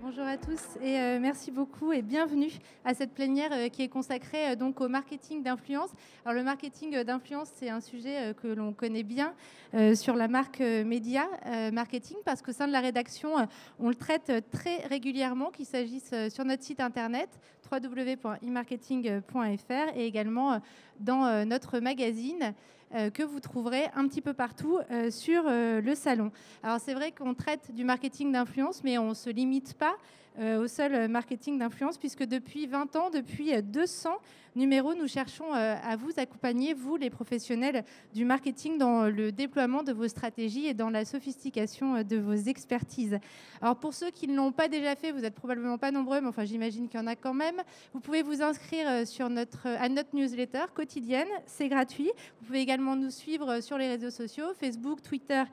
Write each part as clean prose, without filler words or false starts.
Bonjour à tous et merci beaucoup et bienvenue à cette plénière qui est consacrée donc au marketing d'influence. Alors le marketing d'influence, c'est un sujet que l'on connaît bien sur la marque Média Marketing parce qu'au sein de la rédaction, on le traite très régulièrement, qu'il s'agisse sur notre site internet www.emarketing.fr et également dans notre magazine que vous trouverez un petit peu partout sur le salon. Alors c'est vrai qu'on traite du marketing d'influence, mais on ne se limite pas au seul marketing d'influence, puisque depuis 20 ans, depuis 200 numéros, nous cherchons à vous accompagner, vous les professionnels du marketing, dans le déploiement de vos stratégies et dans la sophistication de vos expertises. Alors pour ceux qui ne l'ont pas déjà fait, vous n'êtes probablement pas nombreux, mais enfin j'imagine qu'il y en a quand même. Vous pouvez vous inscrire à notre newsletter quotidienne, c'est gratuit. Vous pouvez également nous suivre sur les réseaux sociaux, Facebook, Twitter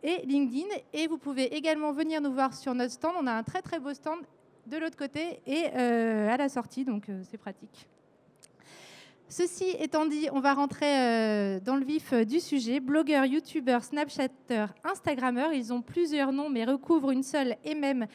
et LinkedIn. Et vous pouvez également venir nous voir sur notre stand. On a un très très beau stand de l'autre côté et à la sortie, donc c'est pratique. Ceci étant dit, on va rentrer dans le vif du sujet. Blogueurs, youtubeurs, snapchatteurs, instagrammeurs, ils ont plusieurs noms mais recouvrent une seule et même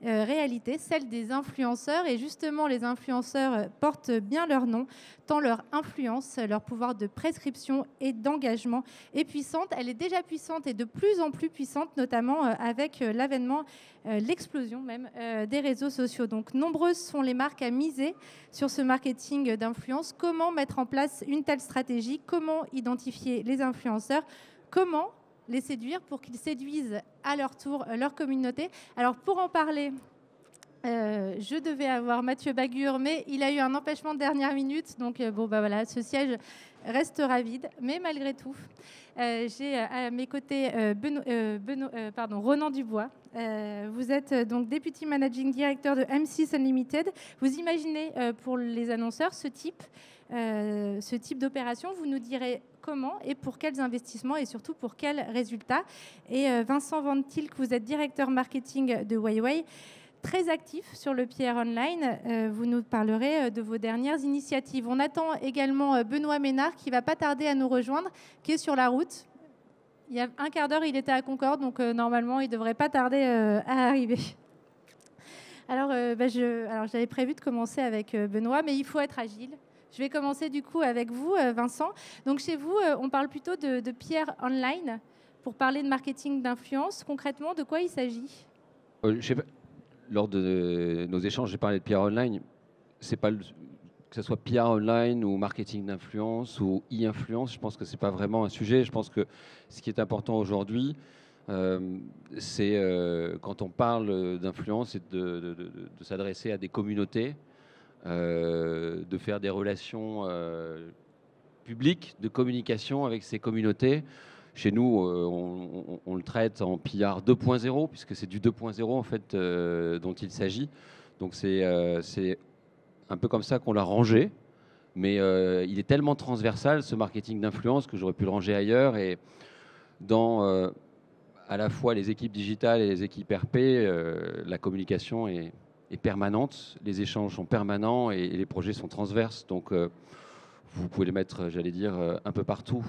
réalité, celle des influenceurs. Et justement, les influenceurs portent bien leur nom, tant leur influence, leur pouvoir de prescription et d'engagement est puissante. Elle est déjà puissante et de plus en plus puissante, notamment avec l'avènement, l'explosion même des réseaux sociaux. Donc, nombreuses sont les marques à miser sur ce marketing d'influence. Comment mettre en place une telle stratégie? Comment identifier les influenceurs? Comment les séduire pour qu'ils séduisent à leur tour leur communauté? Alors pour en parler, je devais avoir Mathieu Bagur, mais il a eu un empêchement de dernière minute. Donc bon, bah voilà, ce siège restera vide. Mais malgré tout, j'ai à mes côtés Ronan Dubois. Vous êtes donc Deputy Managing Director de M6 Unlimited. Vous imaginez pour les annonceurs ce type d'opération. Vous nous direz comment et pour quels investissements et surtout pour quels résultats. Et Vincent Van Tilk, vous êtes directeur marketing de Huawei, très actif sur le PR online. Vous nous parlerez de vos dernières initiatives. On attend également Benoît Ménard qui ne va pas tarder à nous rejoindre, qui est sur la route. Il y a un quart d'heure, il était à Concorde, donc normalement, il ne devrait pas tarder à arriver. Alors, j'avais prévu de commencer avec Benoît, mais il faut être agile. Je vais commencer du coup avec vous, Vincent. Donc chez vous, on parle plutôt de PR online pour parler de marketing d'influence. Concrètement, de quoi il s'agit? Lors de nos échanges, j'ai parlé de PR online. C'est pas que ce soit PR online ou marketing d'influence ou e-influence, je pense que c'est pas vraiment un sujet. Je pense que ce qui est important aujourd'hui, c'est quand on parle d'influence, c'est de s'adresser à des communautés, de faire des relations publiques, de communication avec ces communautés. Chez nous, on le traite en PR 2.0, puisque c'est du 2.0 en fait dont il s'agit. Donc c'est un peu comme ça qu'on l'a rangé. Mais il est tellement transversal, ce marketing d'influence, que j'aurais pu le ranger ailleurs. Et dans à la fois les équipes digitales et les équipes RP, la communication est permanente, les échanges sont permanents et les projets sont transverses. Donc vous pouvez les mettre, j'allais dire, un peu partout.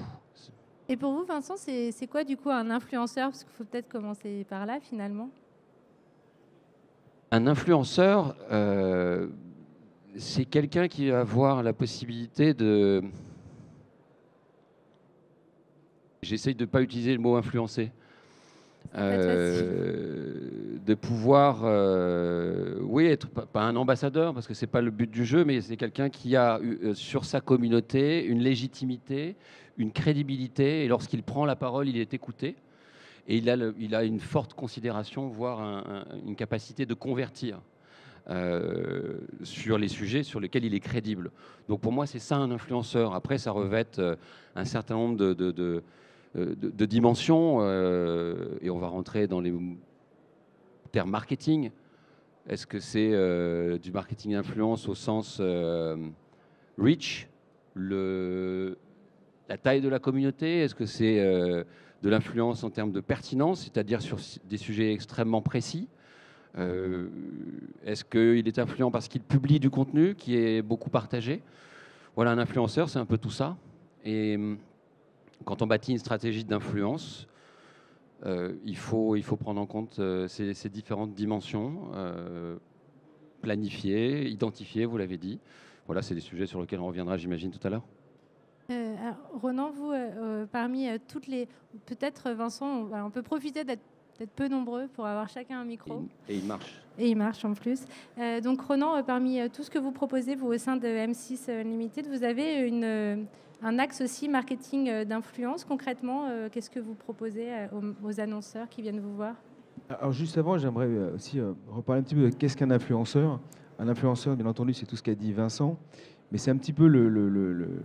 Et pour vous, Vincent, c'est quoi du coup un influenceur? Parce qu'il faut peut-être commencer par là finalement. Un influenceur, c'est quelqu'un qui va avoir la possibilité de... J'essaye de ne pas utiliser le mot influencer. De pouvoir, oui, être pas un ambassadeur, parce que ce n'est pas le but du jeu, mais c'est quelqu'un qui a sur sa communauté une légitimité, une crédibilité, et lorsqu'il prend la parole, il est écouté, et il a une forte considération, voire une capacité de convertir sur les sujets sur lesquels il est crédible. Donc pour moi, c'est ça un influenceur. Après, ça revêt un certain nombre de dimensions, et on va rentrer dans les termes marketing. Est-ce que c'est du marketing influence au sens reach, la taille de la communauté? Est-ce que c'est de l'influence en termes de pertinence, c'est-à-dire sur des sujets extrêmement précis? Est-ce qu'il est influent parce qu'il publie du contenu qui est beaucoup partagé? Voilà, un influenceur, c'est un peu tout ça. Et quand on bâtit une stratégie d'influence, il faut prendre en compte ces différentes dimensions, planifier, identifier, vous l'avez dit. Voilà, c'est des sujets sur lesquels on reviendra, j'imagine, tout à l'heure. Alors, Ronan, vous, parmi toutes les... Peut-être, Vincent, on peut profiter d'être peu nombreux pour avoir chacun un micro. Et il marche. Et il marche en plus. Donc, Ronan, parmi tout ce que vous proposez, vous, au sein de M6 Unlimited, vous avez un axe aussi marketing d'influence. Concrètement, qu'est-ce que vous proposez aux annonceurs qui viennent vous voir? Alors juste avant, j'aimerais aussi reparler un petit peu de qu'est-ce qu'un influenceur. Un influenceur, bien entendu, c'est tout ce qu'a dit Vincent, mais c'est un petit peu le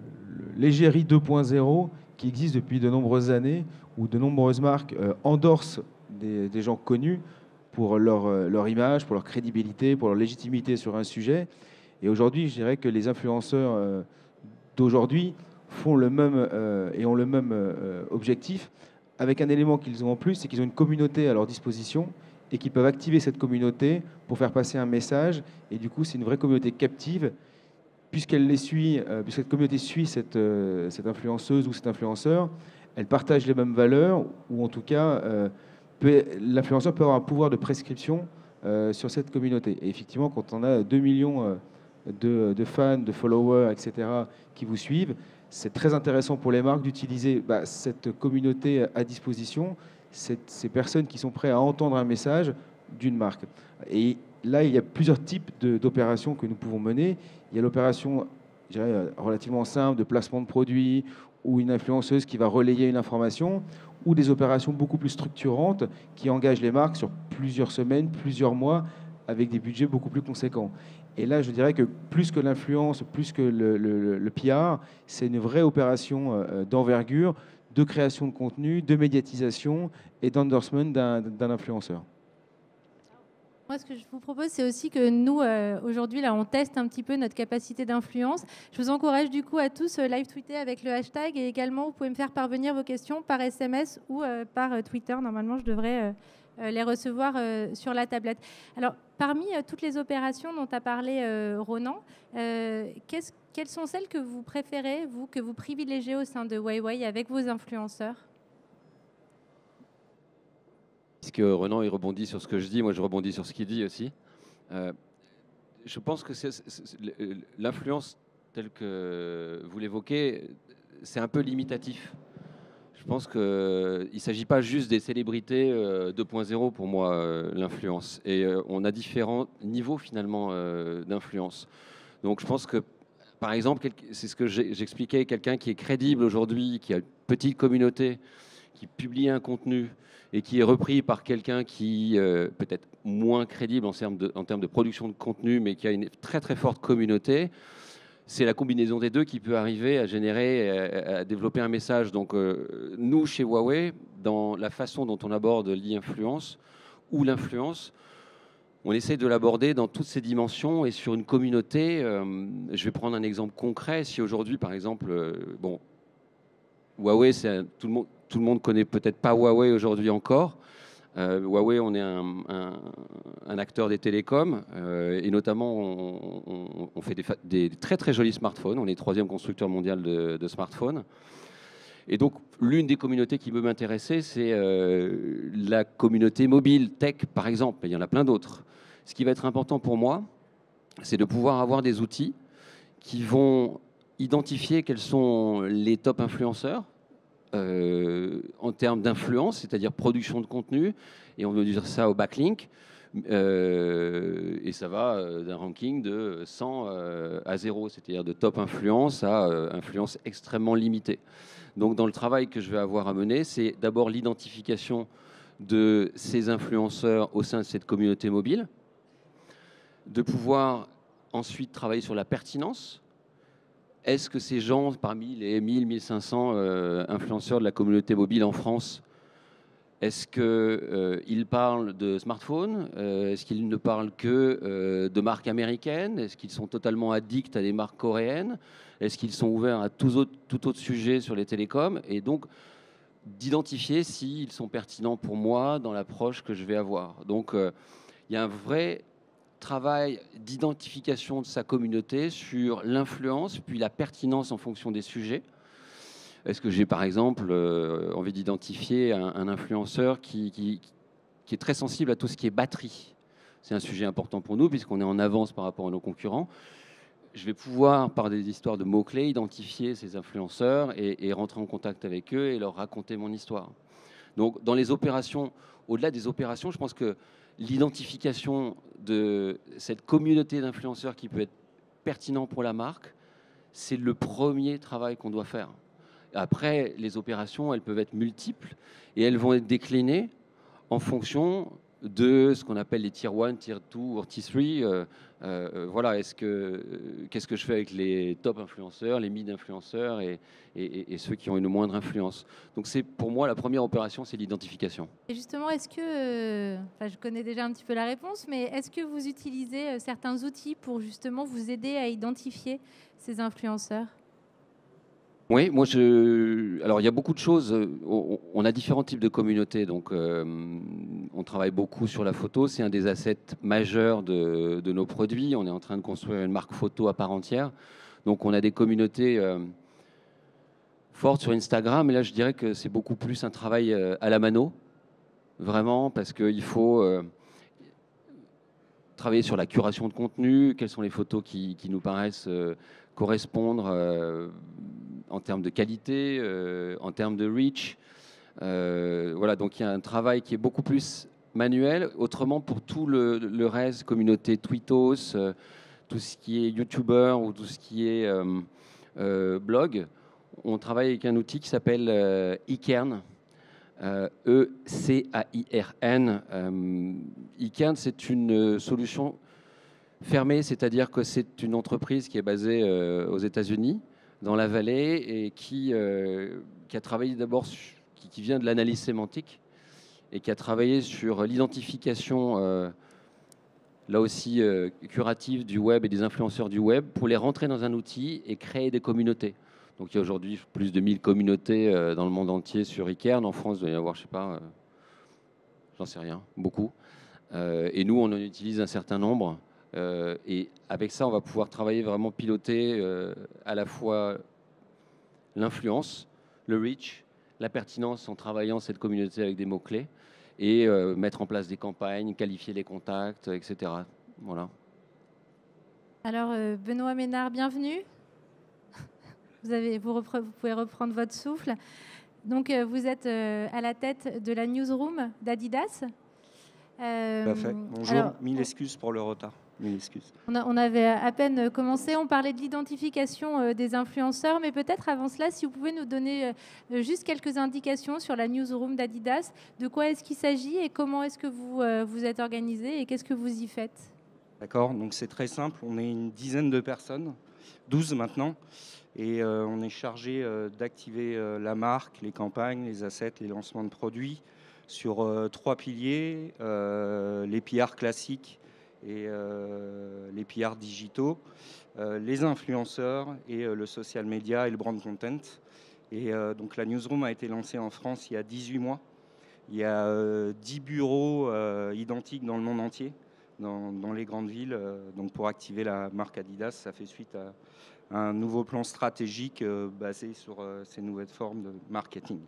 l'égérie 2.0 qui existe depuis de nombreuses années, où de nombreuses marques endorsent des gens connus pour leur image, pour leur crédibilité, pour leur légitimité sur un sujet. Et aujourd'hui, je dirais que les influenceurs d'aujourd'hui font le même et ont le même objectif, avec un élément qu'ils ont en plus, c'est qu'ils ont une communauté à leur disposition et qu'ils peuvent activer cette communauté pour faire passer un message. Et du coup, c'est une vraie communauté captive, puisqu'elle les suit, puisque cette communauté suit cette influenceuse ou cet influenceur, elle partage les mêmes valeurs, ou en tout cas, l'influenceur peut avoir un pouvoir de prescription sur cette communauté. Et effectivement, quand on a 2 millions de fans, de followers, etc., qui vous suivent, c'est très intéressant pour les marques d'utiliser cette communauté à disposition, ces personnes qui sont prêtes à entendre un message d'une marque. Et là, il y a plusieurs types d'opérations que nous pouvons mener. Il y a l'opération, je dirais, relativement simple de placement de produits, ou une influenceuse qui va relayer une information, ou des opérations beaucoup plus structurantes qui engagent les marques sur plusieurs semaines, plusieurs mois, avec des budgets beaucoup plus conséquents. Et là, je dirais que plus que l'influence, plus que le PR, c'est une vraie opération d'envergure, de création de contenu, de médiatisation et d'endorsement d'un influenceur. Moi, ce que je vous propose, c'est aussi que nous, aujourd'hui, là, on teste un petit peu notre capacité d'influence. Je vous encourage du coup à tous live tweeter avec le hashtag, et également, vous pouvez me faire parvenir vos questions par SMS ou par Twitter. Normalement, je devrais les recevoir sur la tablette. Alors, parmi toutes les opérations dont a parlé Ronan, quelles sont celles que vous préférez, vous, que vous privilégiez au sein de Huawei avec vos influenceurs? Puisque Renan il rebondit sur ce que je dis, moi je rebondis sur ce qu'il dit aussi. Je pense que l'influence telle que vous l'évoquez, c'est un peu limitatif. Je pense qu'il ne s'agit pas juste des célébrités 2.0 pour moi, l'influence. Et on a différents niveaux finalement d'influence. Donc je pense que, par exemple, c'est ce que j'expliquais, quelqu'un qui est crédible aujourd'hui, qui a une petite communauté, qui publie un contenu et qui est repris par quelqu'un qui peut-être moins crédible en termes de production de contenu, mais qui a une très très forte communauté, c'est la combinaison des deux qui peut arriver à générer, à développer un message. Donc nous, chez Huawei, dans la façon dont on aborde l'e-influence ou l'influence, on essaie de l'aborder dans toutes ses dimensions et sur une communauté. Je vais prendre un exemple concret. Si aujourd'hui, par exemple, Huawei, tout le monde connaît peut-être pas Huawei aujourd'hui encore. Huawei, on est un acteur des télécoms et notamment on fait des très très jolis smartphones. On est le 3e constructeur mondial de smartphones. Et donc l'une des communautés qui peut m'intéresser, c'est la communauté mobile, tech par exemple. Il y en a plein d'autres. Ce qui va être important pour moi, c'est de pouvoir avoir des outils qui vont identifier quels sont les top influenceurs en termes d'influence, c'est-à-dire production de contenu, et on veut dire ça au backlink, et ça va d'un ranking de 100 à 0, c'est-à-dire de top influence à influence extrêmement limitée. Donc dans le travail que je vais avoir à mener, c'est d'abord l'identification de ces influenceurs au sein de cette communauté mobile, de pouvoir ensuite travailler sur la pertinence. Est-ce que ces gens, parmi les 1000, 1500 influenceurs de la communauté mobile en France, est-ce qu'ils parlent de smartphones? Est-ce qu'ils ne parlent que de marques américaines? Est-ce qu'ils sont totalement addicts à des marques coréennes? Est-ce qu'ils sont ouverts à tout autre sujet sur les télécoms? Et donc, d'identifier s'ils sont pertinents pour moi dans l'approche que je vais avoir. Donc, il y a un vrai travail d'identification de sa communauté sur l'influence, puis la pertinence en fonction des sujets. Est-ce que j'ai par exemple envie d'identifier un influenceur qui est très sensible à tout ce qui est batterie? C'est un sujet important pour nous puisqu'on est en avance par rapport à nos concurrents. Je vais pouvoir, par des histoires de mots-clés, identifier ces influenceurs et rentrer en contact avec eux et leur raconter mon histoire. Donc, dans les opérations, au-delà des opérations, je pense que l'identification de cette communauté d'influenceurs qui peut être pertinent pour la marque, c'est le premier travail qu'on doit faire. Après, les opérations, elles peuvent être multiples et elles vont être déclinées en fonction de ce qu'on appelle les tier 1, tier 2 ou tier 3. Voilà, qu'est-ce que je fais avec les top influenceurs, les mid-influenceurs et ceux qui ont une moindre influence. Donc c'est pour moi la première opération, c'est l'identification. Et justement, est-ce que, je connais déjà un petit peu la réponse, mais est-ce que vous utilisez certains outils pour justement vous aider à identifier ces influenceurs? Oui, alors il y a beaucoup de choses. On a différents types de communautés, donc on travaille beaucoup sur la photo. C'est un des assets majeurs de nos produits. On est en train de construire une marque photo à part entière. Donc on a des communautés fortes sur Instagram. Et là, je dirais que c'est beaucoup plus un travail à la mano, vraiment, parce qu'il faut travailler sur la curation de contenu. Quelles sont les photos qui nous paraissent correspondre en termes de qualité, en termes de reach. Voilà, donc il y a un travail qui est beaucoup plus manuel. Autrement, pour tout le reste, communauté Twittos, tout ce qui est YouTuber ou tout ce qui est blog, on travaille avec un outil qui s'appelle eCairn. E-C-A-I-R-N. eCairn, c'est une solution fermée, c'est-à-dire que c'est une entreprise qui est basée aux États-Unis, dans la vallée, et qui a travaillé d'abord, qui vient de l'analyse sémantique, et qui a travaillé sur l'identification, là aussi curative du web et des influenceurs du web, pour les rentrer dans un outil et créer des communautés. Donc il y a aujourd'hui plus de 1000 communautés dans le monde entier sur eCairn. En France, il doit y avoir, je sais pas, j'en sais rien, beaucoup. Et nous, on en utilise un certain nombre. Et avec ça, on va pouvoir travailler, vraiment piloter à la fois l'influence, le reach, la pertinence en travaillant cette communauté avec des mots-clés et mettre en place des campagnes, qualifier les contacts, etc. Voilà. Alors, Benoît Ménard, bienvenue. Vous pouvez reprendre votre souffle. Donc, vous êtes à la tête de la newsroom d'Adidas. Parfait. Bonjour, alors, 1000 excuses pour le retard. 1000 excuses. On avait à peine commencé, on parlait de l'identification des influenceurs, mais peut-être avant cela, si vous pouvez nous donner juste quelques indications sur la newsroom d'Adidas, de quoi est-ce qu'il s'agit et comment est-ce que vous êtes organisé et qu'est-ce que vous y faites? D'accord, donc c'est très simple, on est une dizaine de personnes, 12 maintenant, et on est chargé d'activer la marque, les campagnes, les assets, les lancements de produits sur 3 piliers, les PR classiques et les PR digitaux, les influenceurs et le social media et le brand content. Et donc la newsroom a été lancée en France il y a 18 mois. Il y a 10 bureaux identiques dans le monde entier, dans les grandes villes. Donc pour activer la marque Adidas, ça fait suite à un nouveau plan stratégique basé sur ces nouvelles formes de marketing.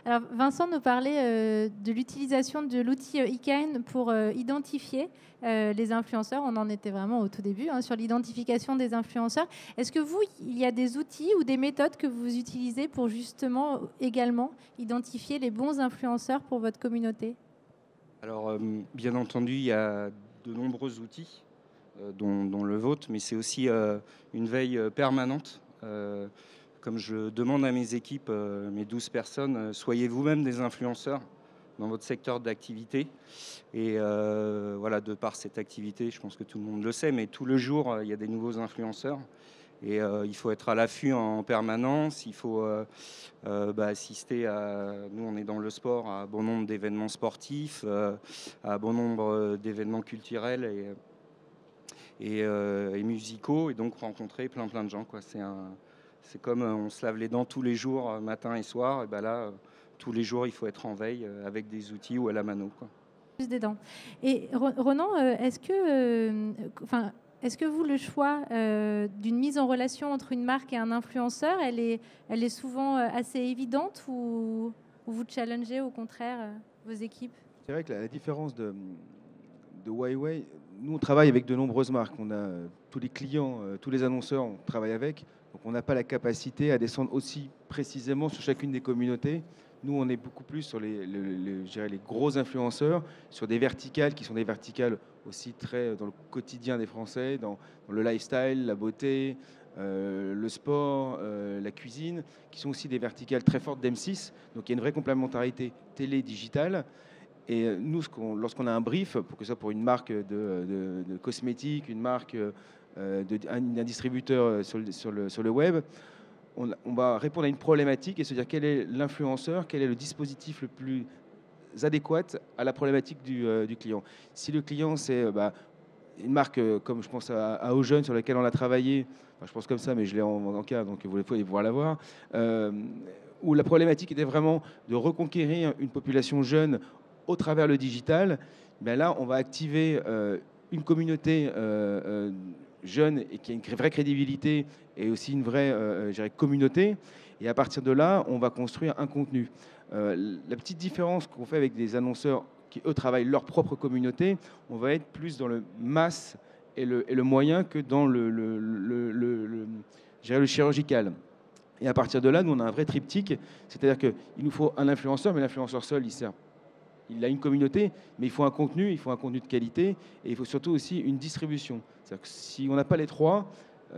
Alors, Vincent nous parlait de l'utilisation de l'outil eCairn pour identifier les influenceurs. On en était vraiment au tout début sur l'identification des influenceurs. Est-ce que vous, il y a des outils ou des méthodes que vous utilisez pour justement également identifier les bons influenceurs pour votre communauté? Alors, bien entendu, il y a de nombreux outils, dont le vôtre, mais c'est aussi une veille permanente. Comme je demande à mes équipes, mes 12 personnes, soyez vous-même des influenceurs dans votre secteur d'activité. Et voilà, de par cette activité, je pense que tout le monde le sait, mais tout le jour, il y a des nouveaux influenceurs. Et il faut être à l'affût en permanence. Il faut assister à... Nous, on est dans le sport, à bon nombre d'événements sportifs, à bon nombre d'événements culturels et musicaux. Et donc, rencontrer plein de gens, quoi. C'est comme on se lave les dents tous les jours, matin et soir. Et ben là, tous les jours, il faut être en veille avec des outils ou à la mano, quoi. Plus des dents. Et Ronan, est-ce que, Est-ce que vous, le choix d'une mise en relation entre une marque et un influenceur, elle est souvent assez évidente ou vous challengez au contraire vos équipes? C'est vrai que la différence de Huawei, nous on travaille avec de nombreuses marques. On a tous les clients, tous les annonceurs, on travaille avec. Donc on n'a pas la capacité à descendre aussi précisément sur chacune des communautés. Nous, on est beaucoup plus sur je dirais les gros influenceurs, sur des verticales qui sont des verticales aussi très dans le quotidien des Français, dans le lifestyle, la beauté, le sport, la cuisine, qui sont aussi des verticales très fortes d'M6. Donc il y a une vraie complémentarité télé-digitale. Et nous, lorsqu'on a un brief, pour que ce soit pour une marque de cosmétiques, une marque, un distributeur sur le web, on va répondre à une problématique et se dire quel est l'influenceur, quel est le dispositif le plus adéquat à la problématique du client. Si le client, c'est une marque comme je pense à Ojeune, sur laquelle on a travaillé, enfin, je pense comme ça, mais je l'ai en cas, donc vous pouvez pouvoir la voir, où la problématique était vraiment de reconquérir une population jeune au travers le digital, ben là, on va activer une communauté jeune et qui a une vraie crédibilité et aussi une vraie je dirais, communauté. Et à partir de là, on va construire un contenu. La petite différence qu'on fait avec des annonceurs qui, eux, travaillent leur propre communauté, on va être plus dans le masse et le moyen que dans je dirais, le chirurgical. Et à partir de là, nous, on a un vrai triptyque, c'est-à-dire qu'il nous faut un influenceur, mais l'influenceur seul, il a une communauté, mais il faut un contenu de qualité, et il faut surtout aussi une distribution. C'est-à-dire que si on n'a pas les trois,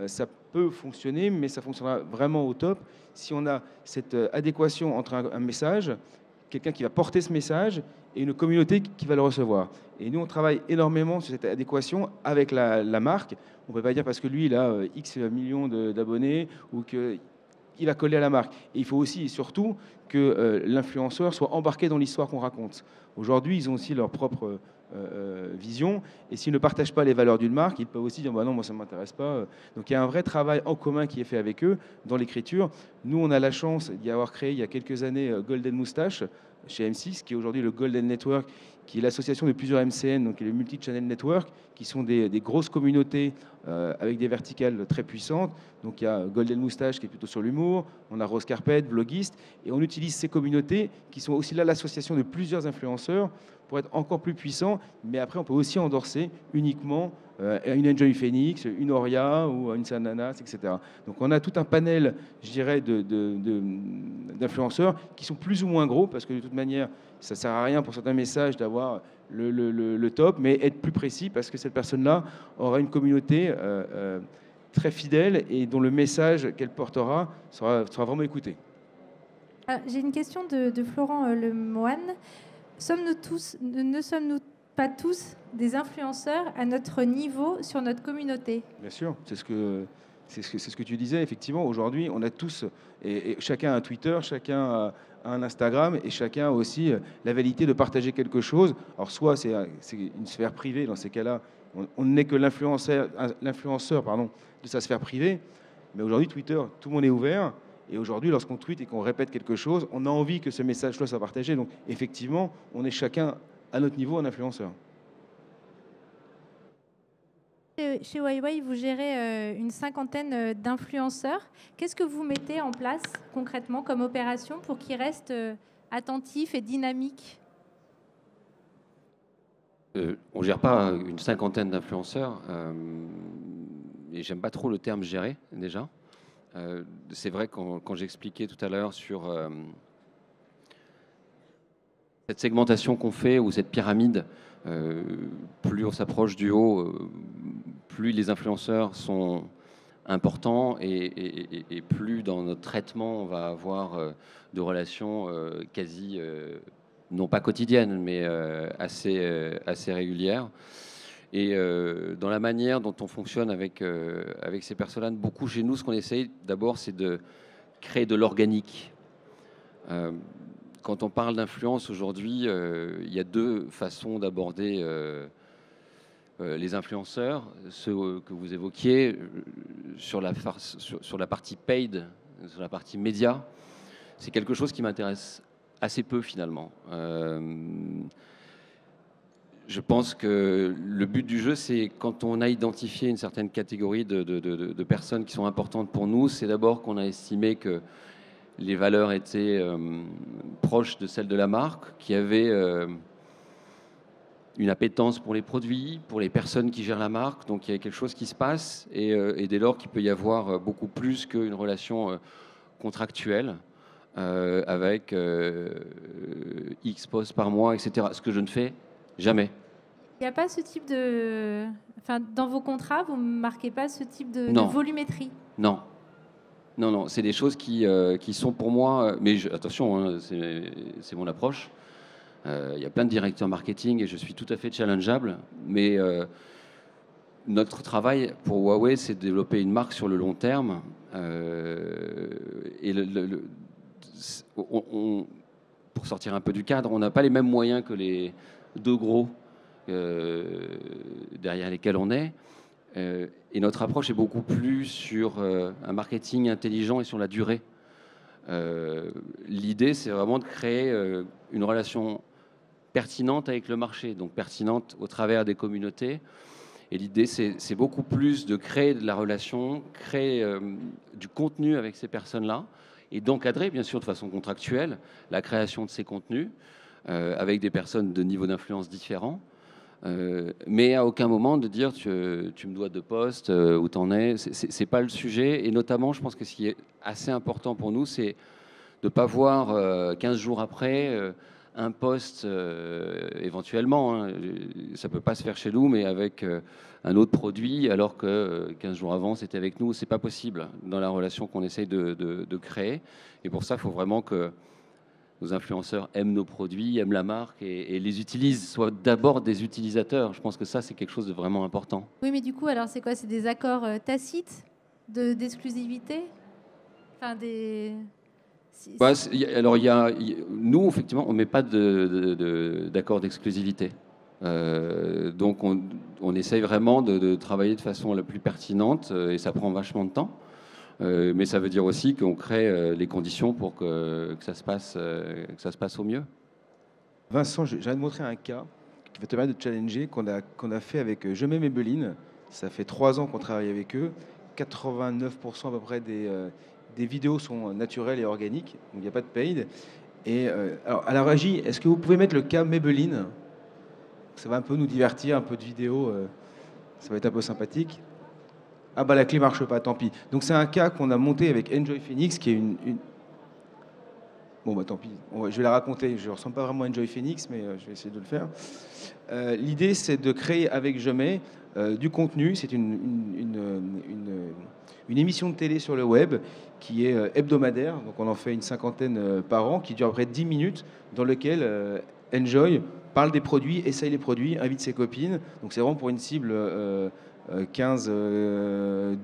ça peut fonctionner, mais ça fonctionnera vraiment au top si on a cette adéquation entre un message, quelqu'un qui va porter ce message, et une communauté qui va le recevoir. Et nous, on travaille énormément sur cette adéquation avec la marque. On ne peut pas dire parce que lui, il a X millions d'abonnés ou que il va coller à la marque. Et il faut aussi et surtout que l'influenceur soit embarqué dans l'histoire qu'on raconte. Aujourd'hui, ils ont aussi leur propre vision. Et s'ils ne partagent pas les valeurs d'une marque, ils peuvent aussi dire bah non, moi ça ne m'intéresse pas. Donc il y a un vrai travail en commun qui est fait avec eux dans l'écriture. Nous, on a la chance d'y avoir créé il y a quelques années Golden Moustache chez M6, qui est aujourd'hui le Golden Network, qui est l'association de plusieurs MCN, donc le Multi-Channel Network, qui sont des grosses communautés avec des verticales très puissantes. Donc il y a Golden Moustache qui est plutôt sur l'humour, on a Rose Carpet, bloguiste, et on utilise ces communautés qui sont aussi là l'association de plusieurs influenceurs pour être encore plus puissants. Mais après, on peut aussi endorser uniquement une Enjoy Phoenix, une Oria ou une Sananas, etc. Donc on a tout un panel, je dirais, d'influenceurs qui sont plus ou moins gros, parce que de toute manière, ça ne sert à rien pour certains messages d'avoir le top, mais être plus précis parce que cette personne-là aura une communauté très fidèle et dont le message qu'elle portera sera vraiment écouté. J'ai une question de Florent Lemoine. Ne sommes-nous pas tous des influenceurs à notre niveau sur notre communauté? Bien sûr, c'est ce que tu disais. Effectivement, aujourd'hui, on a tous, et chacun a un Twitter, chacun a un Instagram, et chacun a aussi la validité de partager quelque chose. Alors, soit c'est une sphère privée, dans ces cas-là, on n'est que l'influenceur de sa sphère privée. Mais aujourd'hui, Twitter, tout le monde est ouvert. Et aujourd'hui, lorsqu'on tweet et qu'on répète quelque chose, on a envie que ce message-là soit partagé. Donc, effectivement, on est chacun à notre niveau un influenceur. Chez Huawei, vous gérez une cinquantaine d'influenceurs. Qu'est-ce que vous mettez en place concrètement comme opération pour qu'ils restent attentifs et dynamiques? On ne gère pas une cinquantaine d'influenceurs. Et j'aime pas trop le terme gérer, déjà. C'est vrai quand j'expliquais tout à l'heure sur cette segmentation qu'on fait ou cette pyramide, plus on s'approche du haut, plus les influenceurs sont importants et plus dans notre traitement on va avoir de relations quasi, non pas quotidiennes, mais assez régulières. Et dans la manière dont on fonctionne avec ces personnes-là, beaucoup chez nous, ce qu'on essaye d'abord, c'est de créer de l'organique. Quand on parle d'influence aujourd'hui, il y a deux façons d'aborder les influenceurs. Ceux que vous évoquiez sur la partie paid, sur la partie média, c'est quelque chose qui m'intéresse assez peu finalement. Je pense que le but du jeu, c'est quand on a identifié une certaine catégorie de personnes qui sont importantes pour nous, c'est d'abord qu'on a estimé que les valeurs étaient proches de celles de la marque, qui avaient une appétence pour les produits, pour les personnes qui gèrent la marque. Donc il y a quelque chose qui se passe et dès lors qu'il peut y avoir beaucoup plus qu'une relation contractuelle avec X posts par mois, etc. Ce que je ne fais jamais. Il n'y a pas ce type de... Enfin, dans vos contrats, vous ne marquez pas ce type de Non. volumétrie? Non. Non, non, c'est des choses qui sont pour moi... Mais attention, hein, c'est mon approche. Il y a plein de directeurs marketing et je suis tout à fait challengeable. Mais notre travail pour Huawei, c'est de développer une marque sur le long terme. Et pour sortir un peu du cadre, on n'a pas les mêmes moyens que les deux gros derrière lesquels on est. Et notre approche est beaucoup plus sur un marketing intelligent et sur la durée. L'idée, c'est vraiment de créer une relation pertinente avec le marché, donc pertinente au travers des communautés. Et l'idée, c'est beaucoup plus de créer de la relation, créer du contenu avec ces personnes-là et d'encadrer, bien sûr, de façon contractuelle, la création de ces contenus avec des personnes de niveaux d'influence différents. Mais à aucun moment de dire tu me dois 2 postes, où t'en es, c'est pas le sujet. Et notamment, je pense que ce qui est assez important pour nous, c'est de ne pas voir 15 jours après un poste éventuellement. Hein, ça peut pas se faire chez nous, mais avec un autre produit, alors que 15 jours avant, c'était avec nous. C'est pas possible dans la relation qu'on essaye de créer. Et pour ça, il faut vraiment que nos influenceurs aiment nos produits, aiment la marque et les utilisent, soient d'abord des utilisateurs. Je pense que ça, c'est quelque chose de vraiment important. Oui, mais du coup, alors c'est quoi? C'est des accords tacites d'exclusivité? Enfin, des... Bah, alors, nous, effectivement, on ne met pas d'accord d'exclusivité. Donc, on essaye vraiment de travailler de façon la plus pertinente et ça prend vachement de temps. Mais ça veut dire aussi qu'on crée les conditions pour que ça se passe au mieux. Vincent, j'ai envie de montrer un cas qui va te permettre de challenger qu'on a fait avec Je m'aime Maybelline. Ça fait 3 ans qu'on travaille avec eux. 89% à peu près des vidéos sont naturelles et organiques, donc il n'y a pas de paid. Et alors, à la régie, est-ce que vous pouvez mettre le cas Maybelline? Ça va un peu nous divertir, un peu de vidéo, ça va être un peu sympathique. Ah bah la clé marche pas, tant pis. Donc c'est un cas qu'on a monté avec Enjoy Phoenix, qui est une... Bon bah tant pis, je vais la raconter. Je ne ressemble pas vraiment à Enjoy Phoenix, mais je vais essayer de le faire. L'idée, c'est de créer avec Jemay du contenu. C'est une émission de télé sur le web qui est hebdomadaire. Donc on en fait une 50aine par an, qui dure à peu près 10 minutes, dans lequel Enjoy parle des produits, essaye les produits, invite ses copines. Donc c'est vraiment pour une cible 15,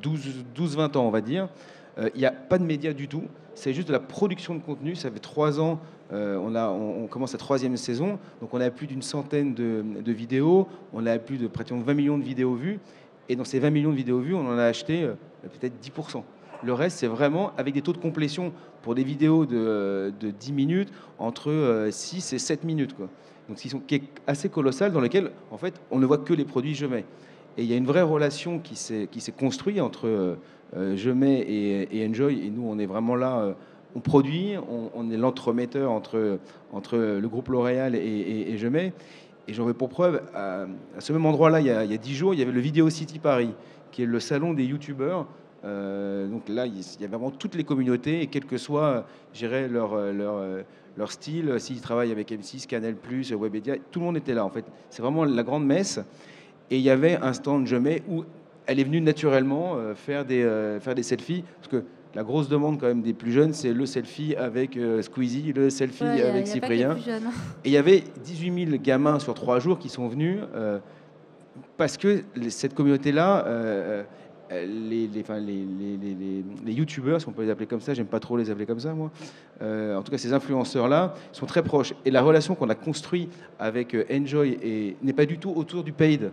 12, 20 ans, on va dire. Il n'y a pas de médias du tout. C'est juste de la production de contenu. Ça fait 3 ans. On commence la 3e saison. Donc on a plus d'une centaine de vidéos. On a plus de pratiquement 20 millions de vidéos vues. Et dans ces 20 millions de vidéos vues, on en a acheté peut-être 10%. Le reste, c'est vraiment avec des taux de complétion pour des vidéos de 10 minutes, entre 6 et 7 minutes, quoi. Donc, qui est assez colossal, dans lequel, en fait, on ne voit que les produits Jemay. Et il y a une vraie relation qui s'est construite entre Jemay et Enjoy. Et nous, on est vraiment là, on produit, on est l'entremetteur entre le groupe L'Oréal et Jemay. Et j'en veux pour preuve, à ce même endroit-là, il y a 10 jours, il y avait le Video City Paris, qui est le salon des youtubeurs. Donc là, il y a vraiment toutes les communautés, et quel que soit, je dirais, leur style, s'ils travaillent avec M6, Canal+, Webedia, tout le monde était là, en fait. C'est vraiment la grande messe. Et il y avait un stand Jemay où elle est venue naturellement faire des selfies, parce que la grosse demande quand même des plus jeunes, c'est le selfie avec Squeezie, le selfie avec Cyprien. Et il y avait 18 000 gamins sur 3 jours qui sont venus parce que cette communauté-là, les youtubeurs, si on peut les appeler comme ça, j'aime pas trop les appeler comme ça, moi. En tout cas, ces influenceurs-là sont très proches. Et la relation qu'on a construite avec Enjoy n'est pas du tout autour du paid.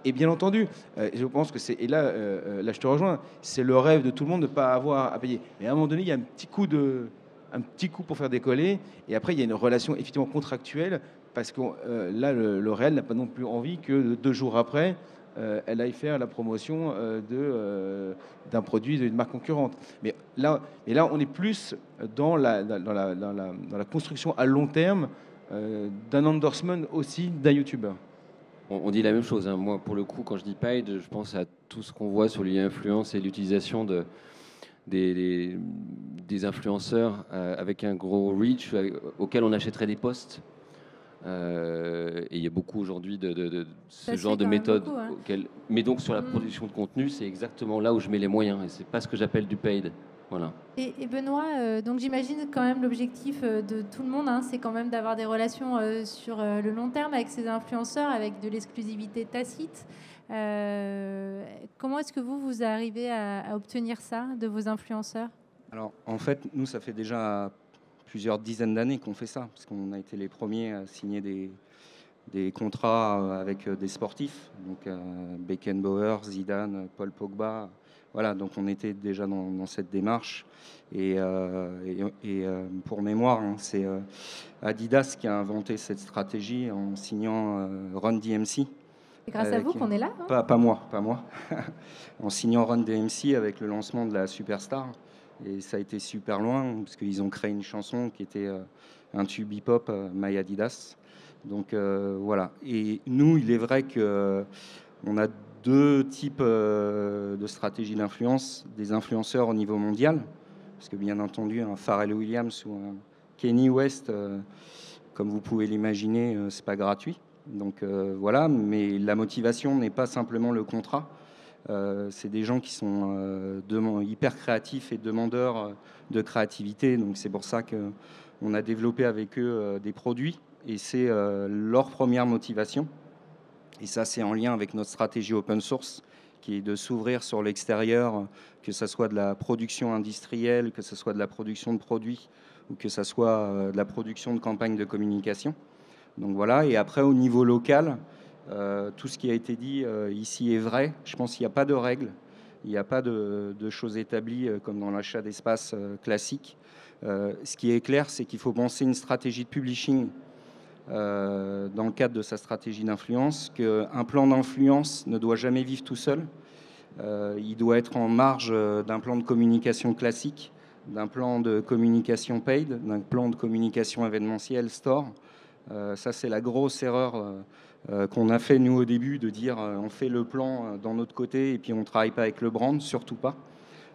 Et bien entendu, je pense que c'est... Et là, là, je te rejoins, c'est le rêve de tout le monde de ne pas avoir à payer. Mais à un moment donné, il y a un petit coup pour faire décoller. Et après, il y a une relation effectivement contractuelle parce que là, L'Oréal n'a pas non plus envie que 2 jours après, elle aille faire la promotion d'un produit d'une marque concurrente. Mais là, on est plus dans la construction à long terme d'un endorsement aussi d'un YouTuber. On dit la même chose, hein. Moi, pour le coup, quand je dis paid, je pense à tout ce qu'on voit sur l'e-influence et l'utilisation des influenceurs avec un gros reach auquel on achèterait des posts. Et il y a beaucoup aujourd'hui de ce genre de méthode. Mais donc sur la production de contenu, c'est exactement là où je mets les moyens. Et c'est pas ce que j'appelle du paid. Voilà. Et Benoît, donc j'imagine quand même l'objectif de tout le monde, hein, c'est quand même d'avoir des relations sur le long terme avec ces influenceurs, avec de l'exclusivité tacite. Comment est-ce que vous arrivez à obtenir ça de vos influenceurs? Alors en fait, nous, ça fait déjà plusieurs dizaines d'années qu'on fait ça, parce qu'on a été les premiers à signer des contrats avec des sportifs, donc Beckenbauer, Zidane, Paul Pogba. Voilà, donc on était déjà dans cette démarche. Et pour mémoire, hein, c'est Adidas qui a inventé cette stratégie en signant Run DMC. C'est grâce à vous qu'on est là, hein? Pas moi. En signant Run DMC avec le lancement de la Superstar. Et ça a été super loin, parce qu'ils ont créé une chanson qui était un tube hip-hop, My Adidas. Donc voilà. Et nous, il est vrai qu'on a 2 types de stratégies d'influence, des influenceurs au niveau mondial, parce que bien entendu, un Pharrell Williams ou un Kanye West, comme vous pouvez l'imaginer, c'est pas gratuit. Donc voilà, mais la motivation n'est pas simplement le contrat. C'est des gens qui sont hyper créatifs et demandeurs de créativité. Donc c'est pour ça qu'on a développé avec eux des produits, et c'est leur première motivation. Et ça, c'est en lien avec notre stratégie open source, qui est de s'ouvrir sur l'extérieur, que ce soit de la production industrielle, que ce soit de la production de produits, ou que ce soit de la production de campagnes de communication. Donc voilà. Et après, au niveau local, tout ce qui a été dit ici est vrai. Je pense qu'il n'y a pas de règles, il n'y a pas de choses établies comme dans l'achat d'espace classique. Ce qui est clair, c'est qu'il faut penser une stratégie de publishing dans le cadre de sa stratégie d'influence, qu'un plan d'influence ne doit jamais vivre tout seul. Il doit être en marge d'un plan de communication classique, d'un plan de communication paid, d'un plan de communication événementielle store. Ça, c'est la grosse erreur qu'on a fait, nous, au début, de dire on fait le plan dans notre côté et puis on ne travaille pas avec le brand, surtout pas.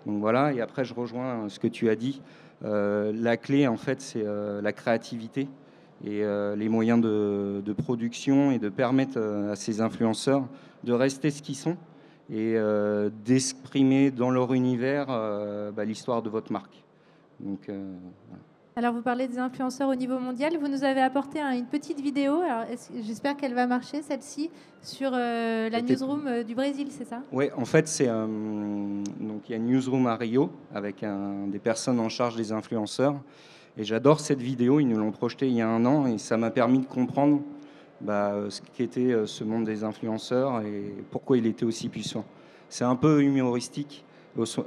Donc voilà, et après, je rejoins ce que tu as dit. La clé, en fait, c'est la créativité et les moyens de production, et de permettre à ces influenceurs de rester ce qu'ils sont et d'exprimer dans leur univers l'histoire de votre marque. Donc, voilà. Alors, vous parlez des influenceurs au niveau mondial. Vous nous avez apporté une petite vidéo. Alors, j'espère qu'elle va marcher, celle-ci, sur la newsroom du Brésil, c'est ça? Oui, en fait, donc il y a une newsroom à Rio avec des personnes en charge des influenceurs. Et j'adore cette vidéo. Ils nous l'ont projetée il y a 1 an, et ça m'a permis de comprendre ce qu'était ce monde des influenceurs et pourquoi il était aussi puissant. C'est un peu humoristique,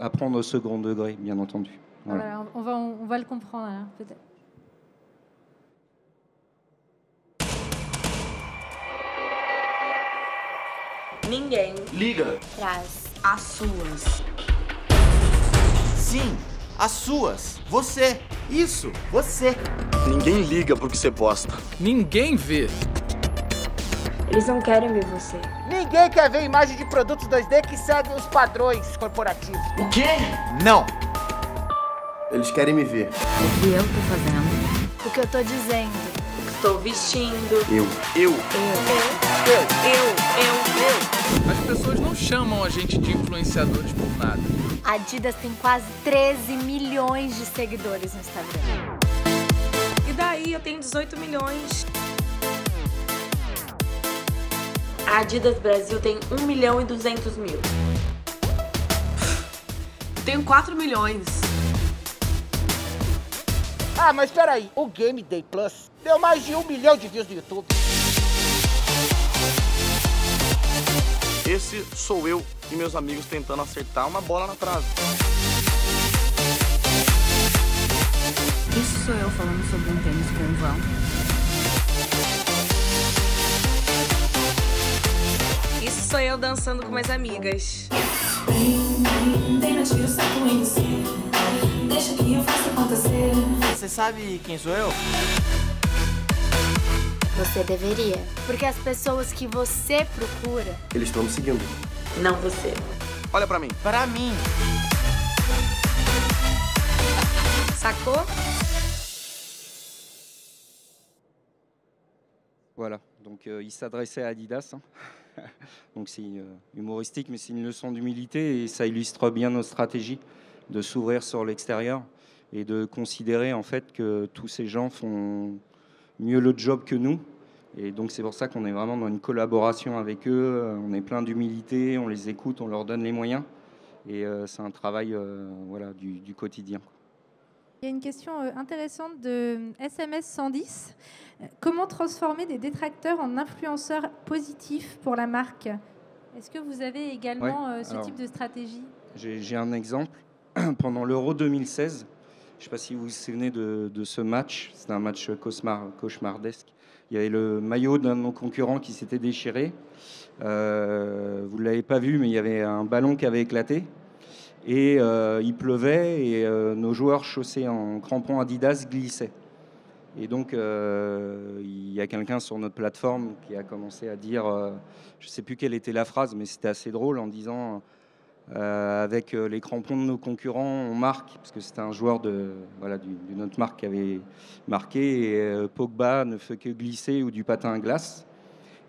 à prendre au second degré, bien entendu. Voilà. Voilà, on va le comprendre, alors, peut-être. Ninguém liga traz as suas. Sim, as suas. Você. Isso, você. Ninguém liga pro que você posta. Ninguém vê. Eles não querem ver você. Ninguém quer ver imagem de produtos 2D que seguem os padrões corporativos. O quê? Não. Eles querem me ver. O que eu tô fazendo. O que eu tô dizendo. O que estou vestindo. Eu. As pessoas não chamam a gente de influenciadores por nada. A Adidas tem quase 13 milhões de seguidores no Instagram. E daí eu tenho 18 milhões. A Adidas Brasil tem 1.200.000. Tenho 4 milhões. Ah, mas peraí, o Game Day Plus deu mais de 1 milhão de views no YouTube. Esse sou eu e meus amigos tentando acertar uma bola na trave. Isso sou eu falando sobre um tênis com vão. sou eu dançando com minhas amigas. Você sabe quem sou eu? Você deveria. Porque as pessoas que você procura... Eles estão me seguindo. Não você. Olha pra mim. Para mim. Sacou? Voilà, donc il s'adressait à Adidas. Hein. Donc c'est humoristique, mais c'est une leçon d'humilité et ça illustre bien notre stratégie de s'ouvrir sur l'extérieur et de considérer en fait que tous ces gens font mieux le job que nous. Et donc c'est pour ça qu'on est vraiment dans une collaboration avec eux, on est plein d'humilité, on les écoute, on leur donne les moyens. Et c'est un travail voilà, du quotidien. Il y a une question intéressante de SMS 110. Comment transformer des détracteurs en influenceurs positifs pour la marque? Est-ce que vous avez également ce type de stratégie? J'ai un exemple. Pendant l'Euro 2016, je ne sais pas si vous vous souvenez de ce match, c'était un match cauchemardesque. Il y avait le maillot d'un de nos concurrents qui s'était déchiré. Vous ne l'avez pas vu, mais il y avait un ballon qui avait éclaté. Et il pleuvait et nos joueurs chaussés en crampons Adidas glissaient. Et donc, il y a quelqu'un sur notre plateforme qui a commencé à dire, je ne sais plus quelle était la phrase, mais c'était assez drôle en disant avec les crampons de nos concurrents, on marque, parce que c'était un joueur d'une autre marque qui avait marqué, et Pogba ne fait que glisser ou du patin à glace.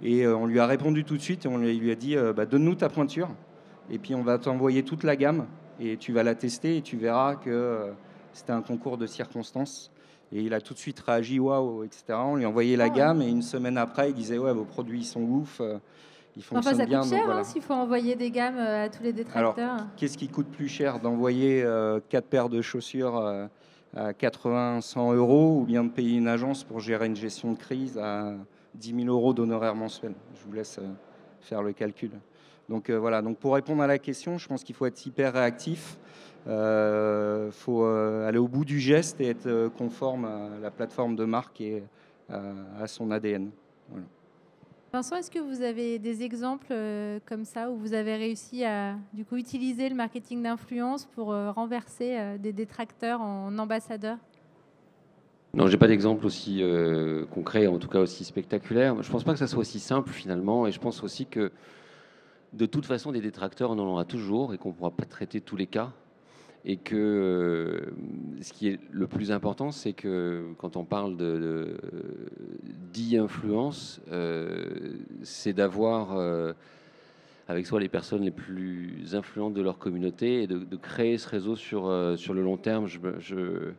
Et on lui a répondu tout de suite et on lui a dit, donne-nous ta pointure, et puis on va t'envoyer toute la gamme, et tu vas la tester et tu verras que c'était un concours de circonstances. Et il a tout de suite réagi, waouh, etc. On lui a envoyé la gamme et une semaine après, il disait, ouais, vos produits sont ouf, ils fonctionnent bien. Ça coûte cher s'il faut envoyer des gammes à tous les détracteurs. Alors, qu'est-ce qui coûte plus cher, d'envoyer 4 paires de chaussures à 80-100 euros ou bien de payer une agence pour gérer une gestion de crise à 10 000 euros d'honoraires mensuels? Je vous laisse faire le calcul. Donc voilà, donc pour répondre à la question, je pense qu'il faut être hyper réactif. Faut aller au bout du geste et être conforme à la plateforme de marque et à son ADN. Voilà. Vincent, est-ce que vous avez des exemples comme ça où vous avez réussi à utiliser le marketing d'influence pour renverser des détracteurs en ambassadeurs? Non, j'ai pas d'exemple aussi concret, en tout cas aussi spectaculaire. Je pense pas que ça soit aussi simple finalement, et je pense aussi que de toute façon, des détracteurs, on en aura toujours et qu'on ne pourra pas traiter tous les cas. Et que ce qui est le plus important, c'est que quand on parle d'e-influence, c'est d'avoir avec soi les personnes les plus influentes de leur communauté et de créer ce réseau sur le long terme. Je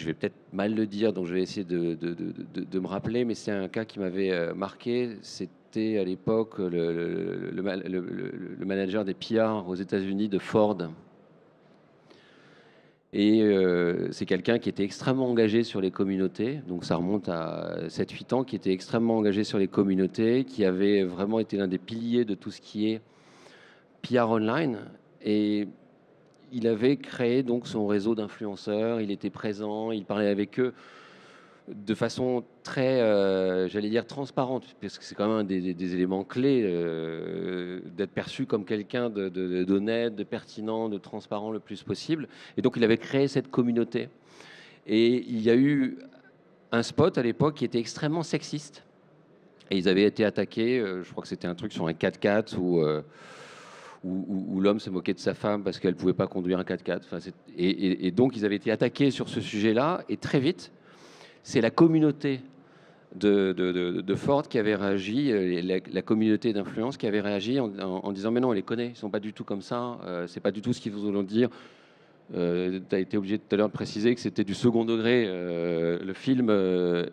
vais peut-être mal le dire, donc je vais essayer de me rappeler, mais c'est un cas qui m'avait marqué. C'était à l'époque le manager des PR aux États-Unis de Ford. Et c'est quelqu'un qui était extrêmement engagé sur les communautés, donc ça remonte à 7-8 ans, qui était extrêmement engagé sur les communautés, qui avait vraiment été l'un des piliers de tout ce qui est PR online. Et il avait créé donc son réseau d'influenceurs, il était présent, il parlait avec eux de façon très, j'allais dire, transparente, parce que c'est quand même un des éléments clés d'être perçu comme quelqu'un d'honnête, de pertinent, de transparent le plus possible. Et donc, il avait créé cette communauté. Et il y a eu un spot à l'époque qui était extrêmement sexiste. Et ils avaient été attaqués, je crois que c'était un truc sur un 4x4 où l'homme se moquait de sa femme parce qu'elle ne pouvait pas conduire un 4x4. Enfin, et donc, ils avaient été attaqués sur ce sujet-là. Et très vite, c'est la communauté de Ford qui avait réagi, la communauté d'influence qui avait réagi en disant mais non, on les connaît, ils ne sont pas du tout comme ça, c'est pas du tout ce qu'ils vont dire. Tu as été obligé tout à l'heure de préciser que c'était du second degré, le film,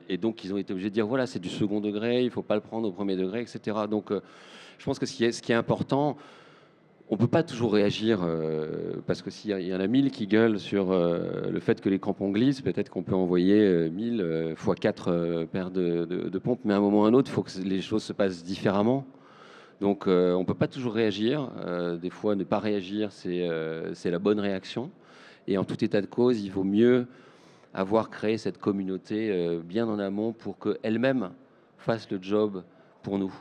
et donc ils ont été obligés de dire voilà, c'est du second degré, il ne faut pas le prendre au premier degré, etc. Donc je pense que ce qui est important, on ne peut pas toujours réagir, parce que s'il y en a 1000 qui gueulent sur le fait que les crampons glissent, peut-être qu'on peut envoyer 1000 fois 4 paires de pompes, mais à un moment ou à un autre, il faut que les choses se passent différemment. Donc on ne peut pas toujours réagir. Des fois, ne pas réagir, c'est la bonne réaction. Et en tout état de cause, il vaut mieux avoir créé cette communauté bien en amont pour qu'elle-même fasse le job pour nous.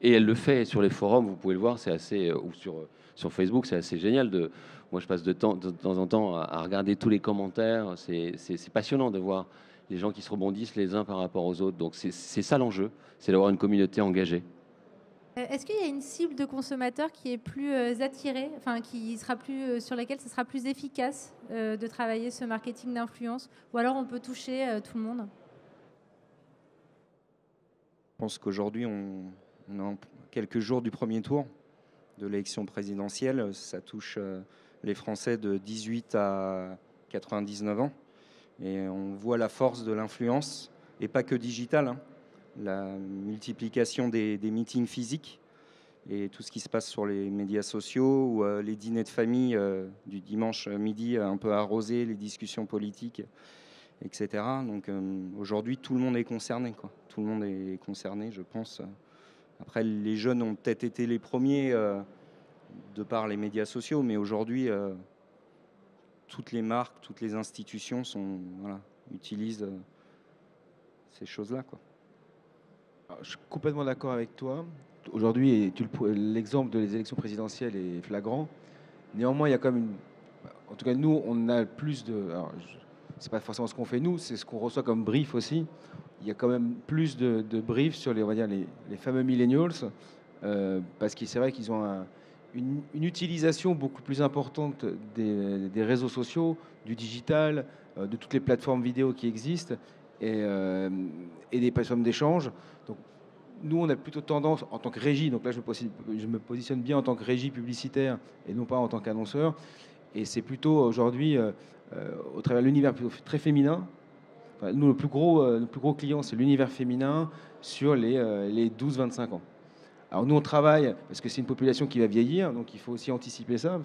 Et elle le fait sur les forums, vous pouvez le voir, c'est assez, ou sur Facebook, c'est assez génial. Moi, je passe de temps en temps à regarder tous les commentaires. C'est passionnant de voir les gens qui se rebondissent les uns par rapport aux autres. Donc c'est ça l'enjeu, c'est d'avoir une communauté engagée. Est-ce qu'il y a une cible de consommateur qui est plus attirée, enfin qui sera plus sur laquelle ce sera plus efficace de travailler ce marketing d'influence, ou alors on peut toucher tout le monde? Je pense qu'aujourd'hui, on est quelques jours du premier tour de l'élection présidentielle. Ça touche les Français de 18 à 99 ans. Et on voit la force de l'influence, et pas que digitale, hein. La multiplication des meetings physiques et tout ce qui se passe sur les médias sociaux ou les dîners de famille du dimanche midi un peu arrosés, les discussions politiques, etc. Donc aujourd'hui, tout le monde est concerné, quoi. Tout le monde est concerné, je pense. Après, les jeunes ont peut-être été les premiers de par les médias sociaux, mais aujourd'hui, toutes les marques, toutes les institutions utilisent ces choses-là, quoi. Je suis complètement d'accord avec toi. Aujourd'hui, l'exemple des élections présidentielles est flagrant. Néanmoins, il y a quand même en tout cas, nous, on a plus de... C'est pas forcément ce qu'on fait nous, c'est ce qu'on reçoit comme brief aussi. Il y a quand même plus de briefs sur les, on va dire, les fameux millennials, parce que c'est vrai qu'ils ont une utilisation beaucoup plus importante des réseaux sociaux, du digital, de toutes les plateformes vidéo qui existent, et des plateformes d'échange. Donc, nous, on a plutôt tendance, en tant que régie, donc là, je me positionne bien en tant que régie publicitaire et non pas en tant qu'annonceur. Et c'est plutôt aujourd'hui, au travers de l'univers très féminin. Enfin, nous, le plus gros client, c'est l'univers féminin sur les 12-25 ans. Alors nous, on travaille, parce que c'est une population qui va vieillir, donc il faut aussi anticiper ça.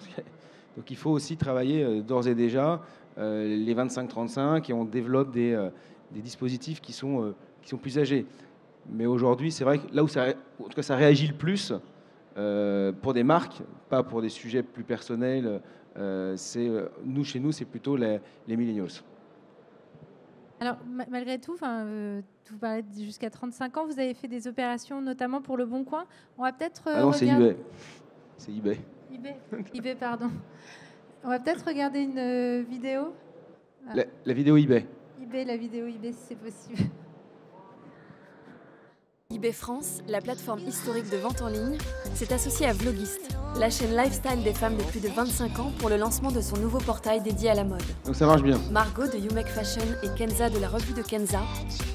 Donc il faut aussi travailler d'ores et déjà les 25-35, et on développe des dispositifs qui sont plus âgés. Mais aujourd'hui, c'est vrai que là où ça réagit le plus, pour des marques, pas pour des sujets plus personnels, chez nous, c'est plutôt les millennials. Alors, malgré tout, vous parlez jusqu'à 35 ans, vous avez fait des opérations, notamment pour Le Bon Coin. On va peut-être non, c'est eBay. C'est eBay. eBay, pardon. On va peut-être regarder une vidéo. La vidéo eBay. La vidéo eBay, si c'est possible. eBay France, la plateforme historique de vente en ligne, s'est associée à Vlogist, la chaîne lifestyle des femmes de plus de 25 ans, pour le lancement de son nouveau portail dédié à la mode. Donc ça marche bien. Margot de You Make Fashion et Kenza de la revue de Kenza,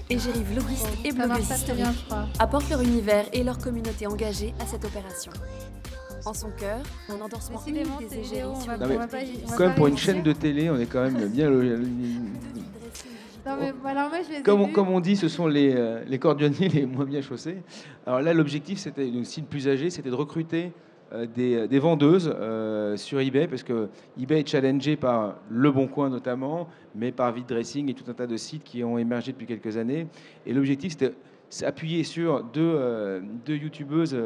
égérie Vlogist et blogueuse historique, apportent leur univers et leur communauté engagée à cette opération. En son cœur, un endorsement unique des égéries sur quand même, pour une chaîne de télé, on est quand même bien... Non, mais alors moi, comme on dit, ce sont les cordonniers les moins bien chaussés. Alors là, l'objectif, c'était aussi le plus âgé, c'était de recruter des vendeuses sur eBay, parce que eBay est challengé par Le Bon Coin notamment, mais par Vide-Dressing et tout un tas de sites qui ont émergé depuis quelques années. Et l'objectif, c'était s'appuyer sur deux youtubeuses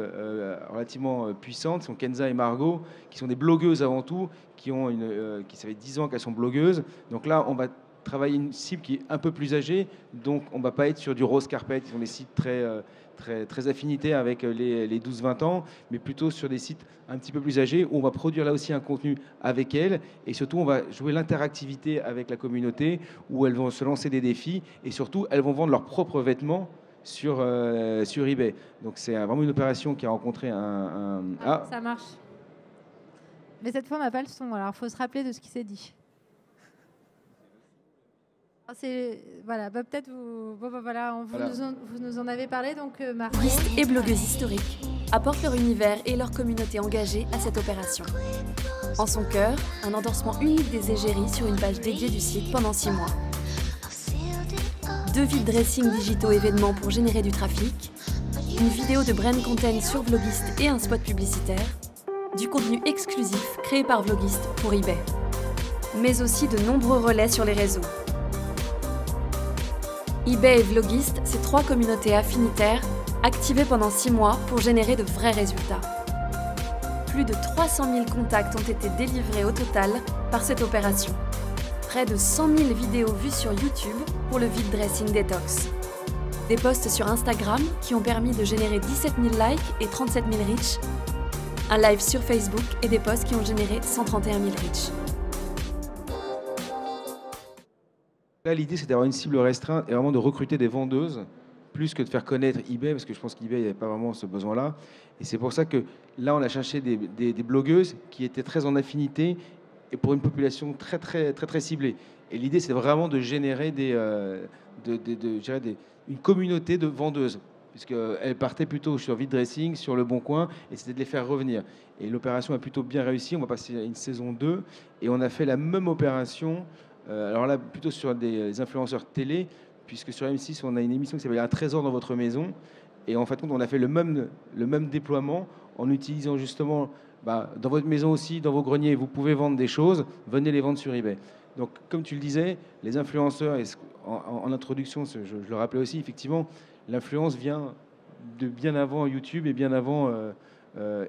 relativement puissantes, sont Kenza et Margot, qui sont des blogueuses avant tout, qui ça fait 10 ans qu'elles sont blogueuses. Donc là, on va travailler une cible qui est un peu plus âgée, donc on ne va pas être sur du rose carpet, qui sont des sites très affinités avec les 12-20 ans, mais plutôt sur des sites un petit peu plus âgés, où on va produire là aussi un contenu avec elles, et surtout on va jouer l'interactivité avec la communauté, où elles vont se lancer des défis, et surtout elles vont vendre leurs propres vêtements sur eBay. Donc c'est vraiment une opération qui a rencontré Ça marche. Mais cette fois on n'a pas le son, alors il faut se rappeler de ce qui s'est dit. Voilà, peut-être vous nous en avez parlé, donc Margot. Et blogueuses historiques apportent leur univers et leur communauté engagée à cette opération. En son cœur, un endorsement unique des égéries sur une page dédiée du site pendant 6 mois. 2 vide-dressing digitaux événements pour générer du trafic, une vidéo de brand content sur Vlogist et un spot publicitaire, du contenu exclusif créé par Vlogist pour eBay, mais aussi de nombreux relais sur les réseaux. eBay et Vlogist, c'est 3 communautés affinitaires activées pendant 6 mois pour générer de vrais résultats. Plus de 300 000 contacts ont été délivrés au total par cette opération. Près de 100 000 vidéos vues sur YouTube pour le Vide Dressing Detox. Des posts sur Instagram qui ont permis de générer 17 000 likes et 37 000 reach. Un live sur Facebook et des posts qui ont généré 131 000 reach. Là, l'idée, c'est d'avoir une cible restreinte et vraiment de recruter des vendeuses plus que de faire connaître eBay, parce que je pense qu'eBay, il n'y avait pas vraiment ce besoin-là. Et c'est pour ça que là, on a cherché des blogueuses qui étaient très en affinité et pour une population très ciblée. Et l'idée, c'est vraiment de générer une communauté de vendeuses, puisqu'elles partaient plutôt sur Vide-Dressing, sur Le Bon Coin, et c'était de les faire revenir. Et l'opération a plutôt bien réussi. On va passer à une saison 2, et on a fait la même opération, alors là, plutôt sur des influenceurs télé, puisque sur M6, on a une émission qui s'appelle Un trésor dans votre maison. Et en fait, on a fait le même déploiement en utilisant justement, dans votre maison aussi, dans vos greniers, vous pouvez vendre des choses, venez les vendre sur eBay. Donc, comme tu le disais, les influenceurs, et en introduction, je le rappelais aussi, effectivement, l'influence vient de bien avant YouTube et bien avant...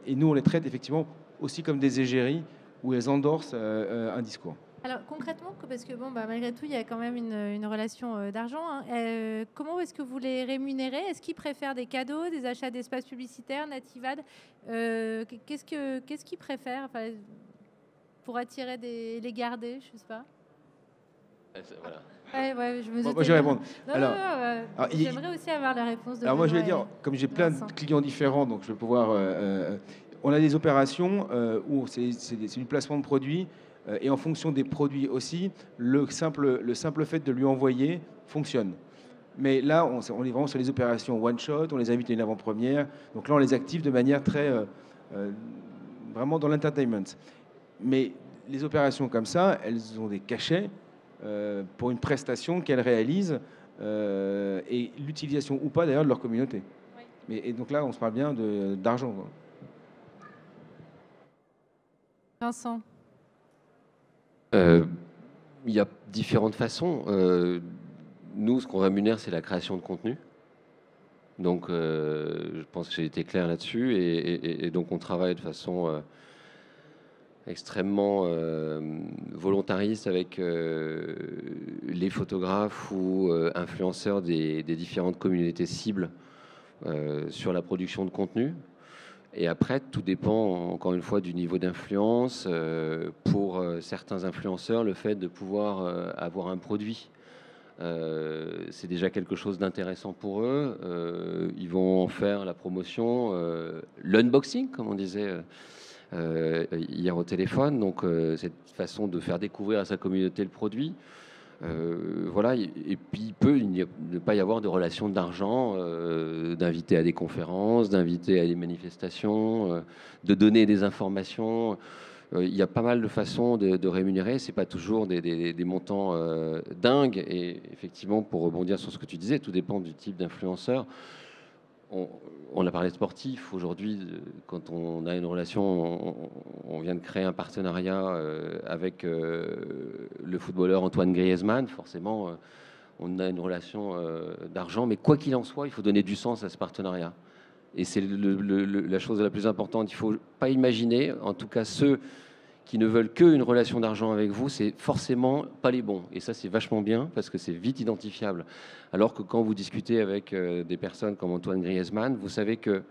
et nous, on les traite effectivement aussi comme des égéries où elles endorsent un discours. Alors concrètement, parce que malgré tout, il y a quand même une relation d'argent. Hein. Comment est-ce que vous les rémunérez? Est-ce qu'ils préfèrent des cadeaux, des achats d'espaces publicitaires, Nativade? Qu'est-ce qu'ils préfèrent pour attirer les garder? Je ne sais pas. Voilà. Ouais, je me moi, je vais répondre. J'aimerais aussi avoir la réponse de... Alors moi, je vais dire, comme j'ai plein de clients différents, donc je vais pouvoir... on a des opérations où c'est du placement de produits. Et en fonction des produits aussi, le simple fait de lui envoyer fonctionne. Mais là, on est vraiment sur les opérations one-shot, on les invite à une avant-première. Donc là, on les active de manière vraiment dans l'entertainment. Mais les opérations comme ça, elles ont des cachets pour une prestation qu'elles réalisent et l'utilisation ou pas d'ailleurs de leur communauté. Oui. Et donc là, on se parle bien d'argent. Vincent. Il y a différentes façons. Nous, ce qu'on rémunère, c'est la création de contenu. Donc, je pense que j'ai été clair là-dessus. Et donc, on travaille de façon extrêmement volontariste avec les photographes ou influenceurs des différentes communautés cibles sur la production de contenu. Et après, tout dépend, encore une fois, du niveau d'influence. Pour certains influenceurs, le fait de pouvoir avoir un produit, c'est déjà quelque chose d'intéressant pour eux. Ils vont en faire la promotion, l'unboxing, comme on disait hier au téléphone. Donc, cette façon de faire découvrir à sa communauté le produit. Voilà, et puis il peut ne pas y avoir de relation d'argent, d'inviter à des conférences, d'inviter à des manifestations, de donner des informations. Il y a pas mal de façons de rémunérer. C'est pas toujours des montants dingues. Et effectivement, pour rebondir sur ce que tu disais, tout dépend du type d'influenceur. On a parlé de sportif. Aujourd'hui, quand on a une relation, on vient de créer un partenariat avec le footballeur Antoine Griezmann. Forcément, on a une relation d'argent. Mais quoi qu'il en soit, il faut donner du sens à ce partenariat. Et c'est la chose la plus importante. Il ne faut pas imaginer, en tout cas ceux qui ne veulent qu'une relation d'argent avec vous, c'est forcément pas les bons. Et ça, c'est vachement bien parce que c'est vite identifiable. Alors que quand vous discutez avec des personnes comme Antoine Griezmann, vous savez que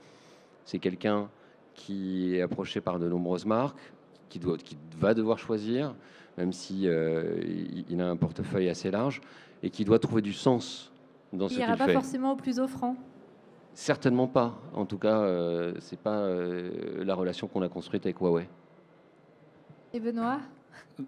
c'est quelqu'un qui est approché par de nombreuses marques, qui va devoir choisir, même si il a un portefeuille assez large, et qui doit trouver du sens dans ce qu'il fait. Il n'ira pas forcément au plus offrant. Certainement pas. En tout cas, c'est pas la relation qu'on a construite avec Huawei. Et Benoît?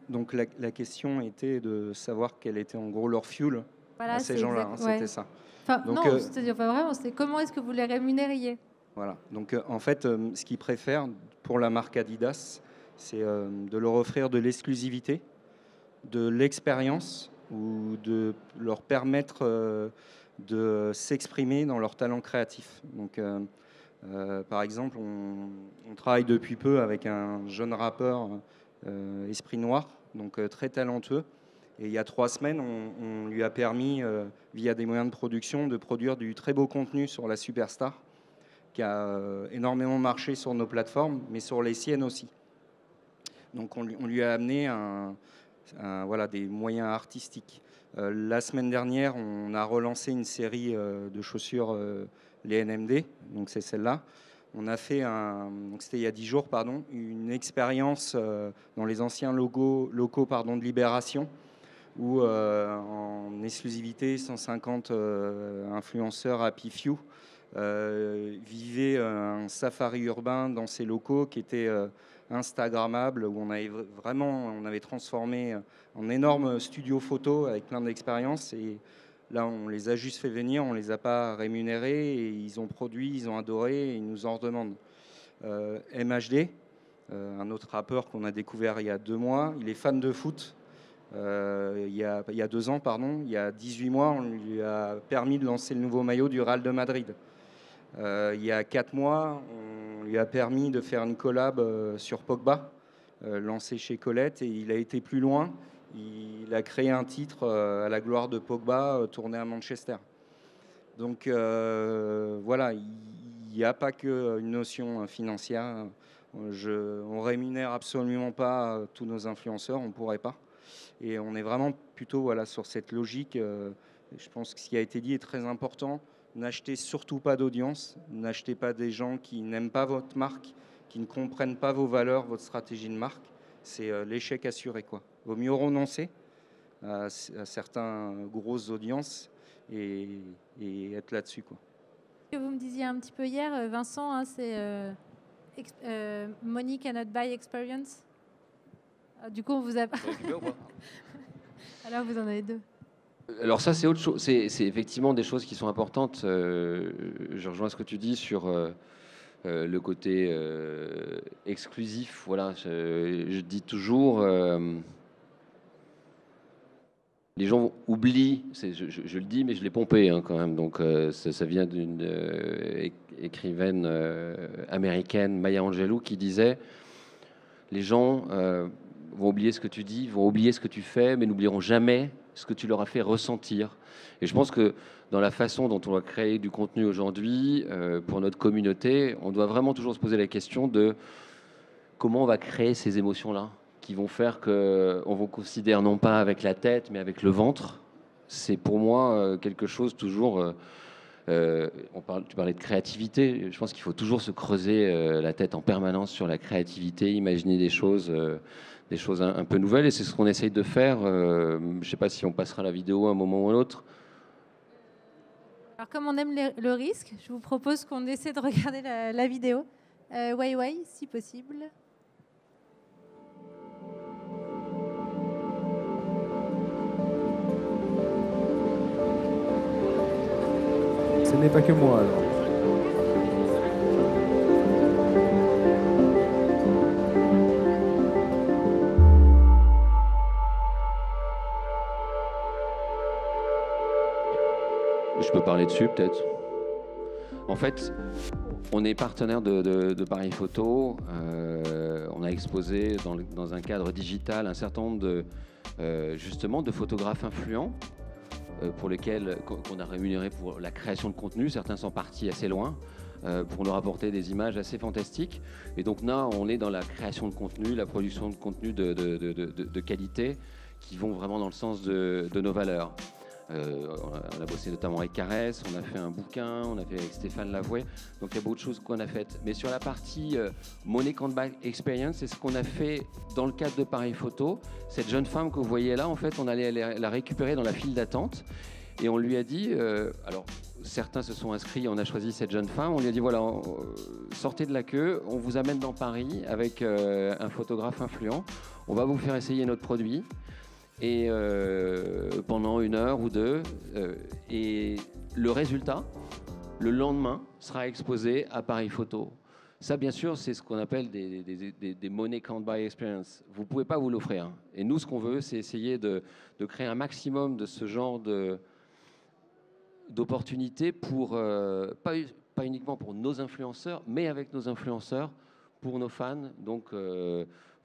Donc la question était de savoir quel était en gros leur fuel à ces gens-là. Hein, c'était ça. Enfin, donc, non, c'est-à-dire vraiment, c'est comment est-ce que vous les rémunériez? Voilà. Donc en fait, ce qu'ils préfèrent pour la marque Adidas, c'est de leur offrir de l'exclusivité, de l'expérience ou de leur permettre de s'exprimer dans leur talent créatif. Donc, par exemple, on travaille depuis peu avec un jeune rappeur Esprit Noir, donc très talentueux. Et il y a 3 semaines, on lui a permis, via des moyens de production, de produire du très beau contenu sur la superstar, qui a énormément marché sur nos plateformes, mais sur les siennes aussi. Donc on lui a amené voilà, des moyens artistiques. La semaine dernière, on a relancé une série de chaussures, les NMD, donc c'est celle-là. On a fait, c'était il y a 10 jours, une expérience dans les anciens locaux de Libération, où en exclusivité, 150 influenceurs Happy Few vivaient un safari urbain dans ces locaux qui était instagrammable, où on avait transformé en énorme studio photo avec plein d'expériences. Et là, on les a juste fait venir, on les a pas rémunérés, et ils ont produit, ils ont adoré, et ils nous en redemandent. MHD, un autre rappeur qu'on a découvert il y a 2 mois, il est fan de foot. Il y a 2 ans, il y a 18 mois, on lui a permis de lancer le nouveau maillot du Real de Madrid. Il y a 4 mois, on lui a permis de faire une collab sur Pogba, lancé chez Colette, et il a été plus loin. Il a créé un titre à la gloire de Pogba, tourné à Manchester. Donc voilà, il n'y a pas qu'une notion financière. On rémunère absolument pas tous nos influenceurs, on ne pourrait pas. Et on est vraiment plutôt sur cette logique. Je pense que ce qui a été dit est très important. N'achetez surtout pas d'audience, n'achetez pas des gens qui n'aiment pas votre marque, qui ne comprennent pas vos valeurs, votre stratégie de marque. C'est l'échec assuré, quoi. Vaut mieux renoncer à certaines grosses audiences et être là-dessus, quoi. Ce que vous me disiez un petit peu hier, Vincent, hein, c'est money cannot buy experience. Du coup, on vous a... Alors, vous en avez 2. Alors ça, c'est autre chose. C'est effectivement des choses qui sont importantes. Je rejoins ce que tu dis sur le côté exclusif. Voilà, je dis toujours, les gens oublient. Je le dis, mais je l'ai pompé quand même. Donc ça vient d'une écrivaine américaine, Maya Angelou, qui disait les gens vont oublier ce que tu dis, vont oublier ce que tu fais, mais n'oublieront jamais ce que tu leur as fait ressentir. Et je pense que dans la façon dont on va créer du contenu aujourd'hui, pour notre communauté, on doit vraiment toujours se poser la question de comment on va créer ces émotions-là, qui vont faire qu'on vous considère non pas avec la tête, mais avec le ventre. C'est pour moi quelque chose toujours... tu parlais de créativité. Je pense qu'il faut toujours se creuser la tête en permanence sur la créativité, imaginer des choses un peu nouvelles. Et c'est ce qu'on essaye de faire. Je ne sais pas si on passera la vidéo à un moment ou à un autre. Alors, comme on aime le risque, je vous propose qu'on essaie de regarder la vidéo. Wai, si possible. Ce n'est pas que moi, alors. Je peux parler dessus, peut-être. En fait, on est partenaire de Paris Photo. On a exposé dans un cadre digital un certain nombre justement de photographes influents pour lesquels on a rémunéré pour la création de contenu. Certains sont partis assez loin pour nous rapporter des images assez fantastiques. Et donc là, on est dans la création de contenu, la production de contenu de qualité qui vont vraiment dans le sens de nos valeurs. On a bossé notamment avec Caresse, on a fait un bouquin, on a fait avec Stéphane Lavoué, donc il y a beaucoup de choses qu'on a faites. Mais sur la partie Money Can't Buy Experience, c'est ce qu'on a fait dans le cadre de Paris Photo. Cette jeune femme que vous voyez là, en fait, on allait la récupérer dans la file d'attente et on lui a dit, alors certains se sont inscrits, on a choisi cette jeune femme, on lui a dit voilà, sortez de la queue, on vous amène dans Paris avec un photographe influent, on va vous faire essayer notre produit. Et pendant 1 heure ou 2, et le résultat, le lendemain, sera exposé à Paris Photo. Ça, bien sûr, c'est ce qu'on appelle des Money Can't Buy Experience. Vous ne pouvez pas vous l'offrir. Et nous, ce qu'on veut, c'est essayer de créer un maximum de ce genre d'opportunités pour, pas uniquement pour nos influenceurs, mais avec nos influenceurs, pour nos fans. Donc,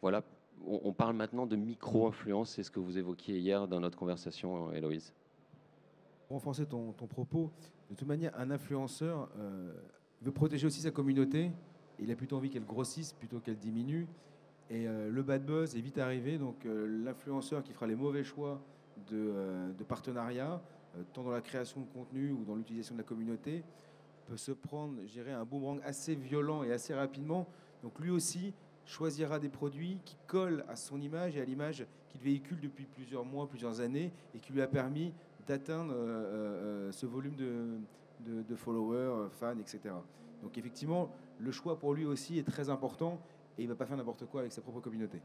voilà. On parle maintenant de micro-influence, c'est ce que vous évoquiez hier dans notre conversation, Héloïse. Pour renforcer ton propos, de toute manière, un influenceur veut protéger aussi sa communauté. Il a plutôt envie qu'elle grossisse plutôt qu'elle diminue. Et le bad buzz est vite arrivé. Donc l'influenceur qui fera les mauvais choix de partenariat, tant dans la création de contenu ou dans l'utilisation de la communauté, peut se prendre, je dirais, un boomerang assez violent et assez rapidement. Donc lui aussi choisira des produits qui collent à son image et à l'image qu'il véhicule depuis plusieurs mois, plusieurs années, et qui lui a permis d'atteindre ce volume de followers, fans, etc. Donc effectivement, le choix pour lui aussi est très important et il ne va pas faire n'importe quoi avec sa propre communauté.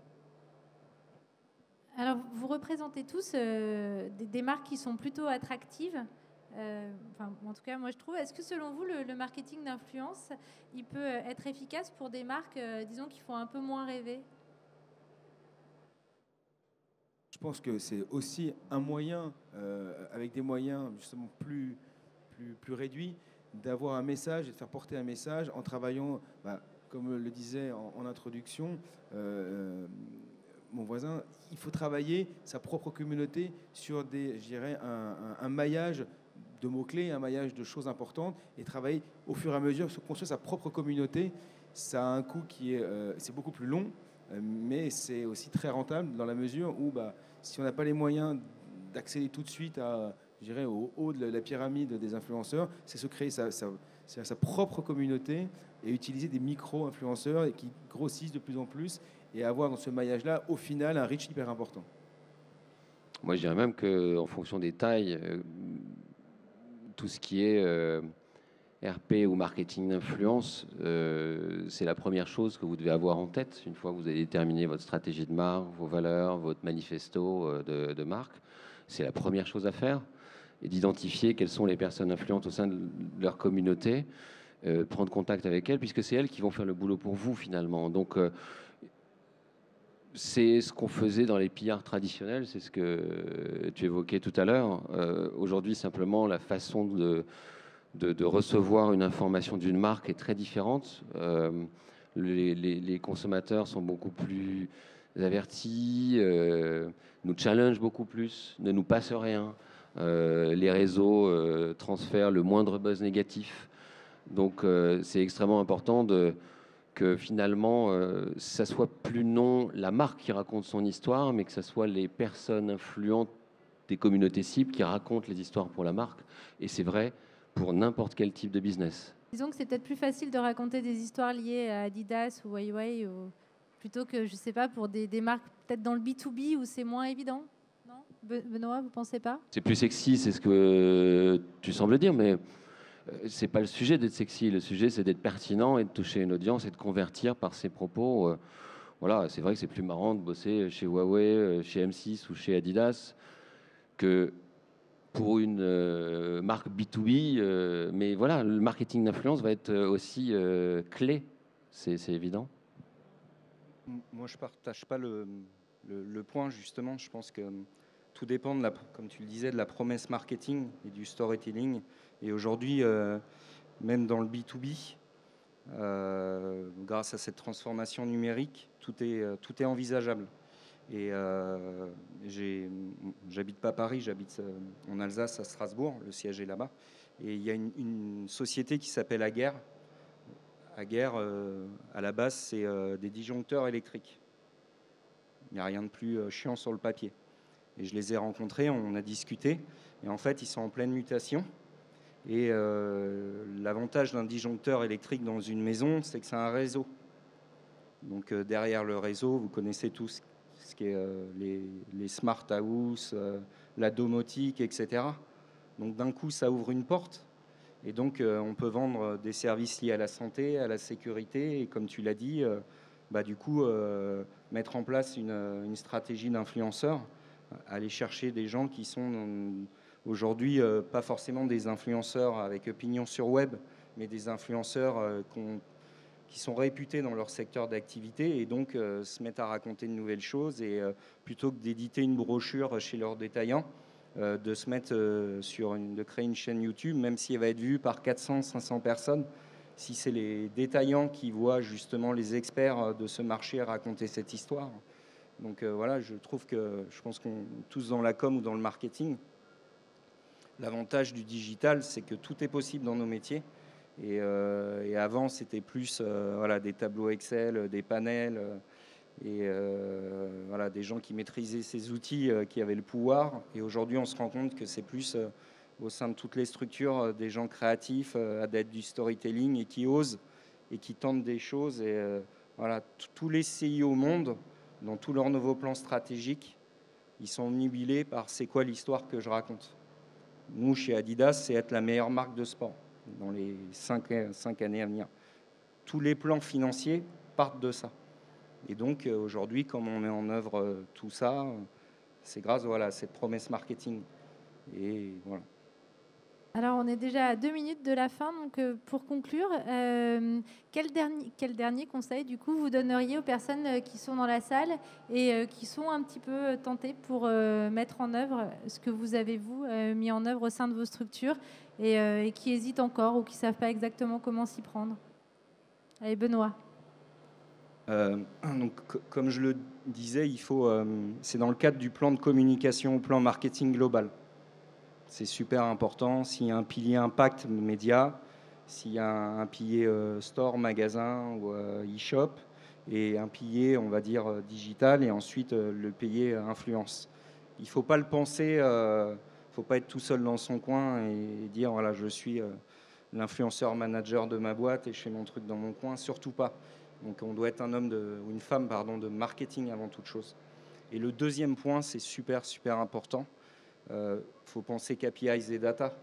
Alors, vous représentez tous des marques qui sont plutôt attractives. En tout cas, moi je trouve. Est-ce que selon vous, le marketing d'influence, il peut être efficace pour des marques, disons, qui font un peu moins rêver? Je pense que c'est aussi un moyen, avec des moyens justement plus réduits, d'avoir un message et de faire porter un message en travaillant, comme le disait en introduction, mon voisin, il faut travailler sa propre communauté sur un maillage de mots-clés, un maillage de choses importantes, et travailler au fur et à mesure sur construire sa propre communauté. Ça a un coût c'est beaucoup plus long, mais c'est aussi très rentable dans la mesure où si on n'a pas les moyens d'accéder tout de suite au haut de la pyramide des influenceurs, c'est se créer sa propre communauté et utiliser des micro-influenceurs qui grossissent de plus en plus et avoir dans ce maillage-là, au final, un reach hyper important. Moi, je dirais même qu'en fonction des tailles, tout ce qui est RP ou marketing d'influence, c'est la première chose que vous devez avoir en tête une fois que vous avez déterminé votre stratégie de marque, vos valeurs, votre manifesto de marque. C'est la première chose à faire, et d'identifier quelles sont les personnes influentes au sein de leur communauté, prendre contact avec elles, puisque c'est elles qui vont faire le boulot pour vous finalement. Donc, c'est ce qu'on faisait dans les PR traditionnels, c'est ce que tu évoquais tout à l'heure. Aujourd'hui, simplement, la façon de recevoir une information d'une marque est très différente. Les consommateurs sont beaucoup plus avertis, nous challengent beaucoup plus, ne nous passent rien. Les réseaux transfèrent le moindre buzz négatif. Donc, c'est extrêmement important que finalement, ça soit plus non la marque qui raconte son histoire, mais que ça soit les personnes influentes des communautés cibles qui racontent les histoires pour la marque. Et c'est vrai pour n'importe quel type de business. Disons que c'est peut-être plus facile de raconter des histoires liées à Adidas ou Huawei, plutôt que, je ne sais pas, pour des marques peut-être dans le B2B où c'est moins évident. Non, Benoît, vous ne pensez pas? C'est plus sexy, c'est ce que tu sembles dire, mais c'est pas le sujet d'être sexy. Le sujet, c'est d'être pertinent et de toucher une audience et de convertir par ses propos. Voilà, c'est vrai que c'est plus marrant de bosser chez Huawei, chez M6 ou chez Adidas que pour une marque B2B. Mais voilà, le marketing d'influence va être aussi clé, c'est évident. Moi, je ne partage pas le point, justement. Je pense que tout dépend, comme tu le disais, de la promesse marketing et du storytelling. Et aujourd'hui, même dans le B2B, grâce à cette transformation numérique, tout est envisageable. Et j'habite pas Paris, j'habite en Alsace, à Strasbourg, le siège est là-bas. Et il y a une société qui s'appelle Aguerre. Aguerre, à la base, c'est des disjoncteurs électriques. Il n'y a rien de plus chiant sur le papier. Et je les ai rencontrés, on a discuté. Et en fait, ils sont en pleine mutation. Et l'avantage d'un disjoncteur électrique dans une maison, c'est que c'est un réseau. Donc derrière le réseau, vous connaissez tous ce qui est les smart house, la domotique, etc. Donc d'un coup, ça ouvre une porte. Et donc on peut vendre des services liés à la santé, à la sécurité. Et comme tu l'as dit, du coup, mettre en place une stratégie d'influenceurs, aller chercher des gens qui sont aujourd'hui pas forcément des influenceurs avec pignon sur web, mais des influenceurs qui sont réputés dans leur secteur d'activité et donc se mettent à raconter de nouvelles choses et plutôt que d'éditer une brochure chez leurs détaillants, de se mettre de créer une chaîne YouTube, même si elle va être vue par 400, 500 personnes. Si c'est les détaillants qui voient justement les experts de ce marché raconter cette histoire. Donc voilà, je pense qu'on tous dans la com ou dans le marketing, l'avantage du digital, c'est que tout est possible dans nos métiers. Et avant, c'était plus des tableaux Excel, des panels. Et voilà, des gens qui maîtrisaient ces outils, qui avaient le pouvoir. Et aujourd'hui, on se rend compte que c'est plus au sein de toutes les structures, des gens créatifs, adeptes du storytelling et qui osent et qui tentent des choses. Et voilà, tous les CI au monde, dans tous leurs nouveaux plans stratégiques, ils sont omnubilés par c'est quoi l'histoire que je raconte. Nous, chez Adidas, c'est être la meilleure marque de sport dans les 5 années à venir. Tous les plans financiers partent de ça. Et donc, aujourd'hui, comme on met en œuvre tout ça, c'est grâce à cette promesse marketing. Et voilà. Alors, on est déjà à 2 minutes de la fin. Donc, pour conclure, quel dernier conseil, du coup, vous donneriez aux personnes qui sont dans la salle et qui sont un petit peu tentées pour mettre en œuvre ce que vous avez, vous, mis en œuvre au sein de vos structures et qui hésitent encore ou qui ne savent pas exactement comment s'y prendre? Allez, Benoît. Donc, comme je le disais, c'est dans le cadre du plan de communication, au plan marketing global. C'est super important. S'il y a un pilier impact média, s'il y a un pilier store, magasin ou e-shop, et un pilier, on va dire, digital, et ensuite le pilier influence. Il ne faut pas le penser, il ne faut pas être tout seul dans son coin et dire, voilà, je suis l'influenceur manager de ma boîte et je fais mon truc dans mon coin, surtout pas. Donc on doit être un homme ou une femme de marketing avant toute chose. Et le deuxième point, c'est super important. Faut penser KPIs et data.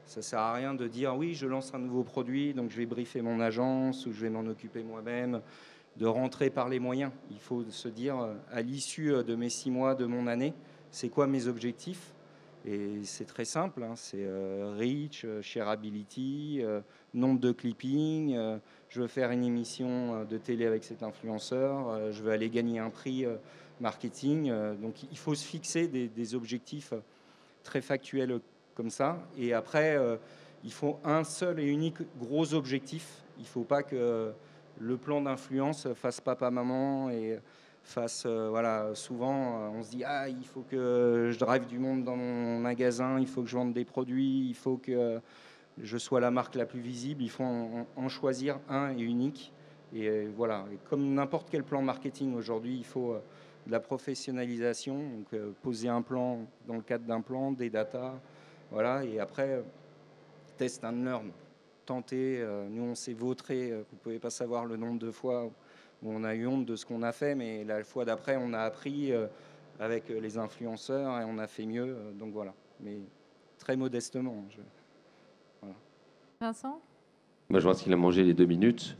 Ça sert à rien de dire oui, je lance un nouveau produit, donc je vais briefer mon agence ou je vais m'en occuper moi-même, de rentrer par les moyens. Il faut se dire à l'issue de mes 6 mois, de mon année, c'est quoi mes objectifs? Et c'est très simple, hein, c'est reach, shareability, nombre de clippings, je veux faire une émission de télé avec cet influenceur, je veux aller gagner un prix marketing. Donc il faut se fixer des objectifs très factuels comme ça. Et après, il faut un seul et unique gros objectif. Il ne faut pas que le plan d'influence fasse papa-maman et voilà, souvent on se dit il faut que je drive du monde dans mon magasin, il faut que je vende des produits, il faut que je sois la marque la plus visible. Il faut en choisir un et unique. Et voilà, et comme n'importe quel plan marketing aujourd'hui, il faut de la professionnalisation, donc poser un plan dans le cadre d'un plan, des datas, voilà, et après test and learn, tenter. Nous on s'est vautré, vous ne pouvez pas savoir le nombre de fois où on a eu honte de ce qu'on a fait, mais la fois d'après, on a appris avec les influenceurs et on a fait mieux. Donc voilà, mais très modestement. Voilà. Vincent ? Moi, je pense qu'il a mangé les 2 minutes.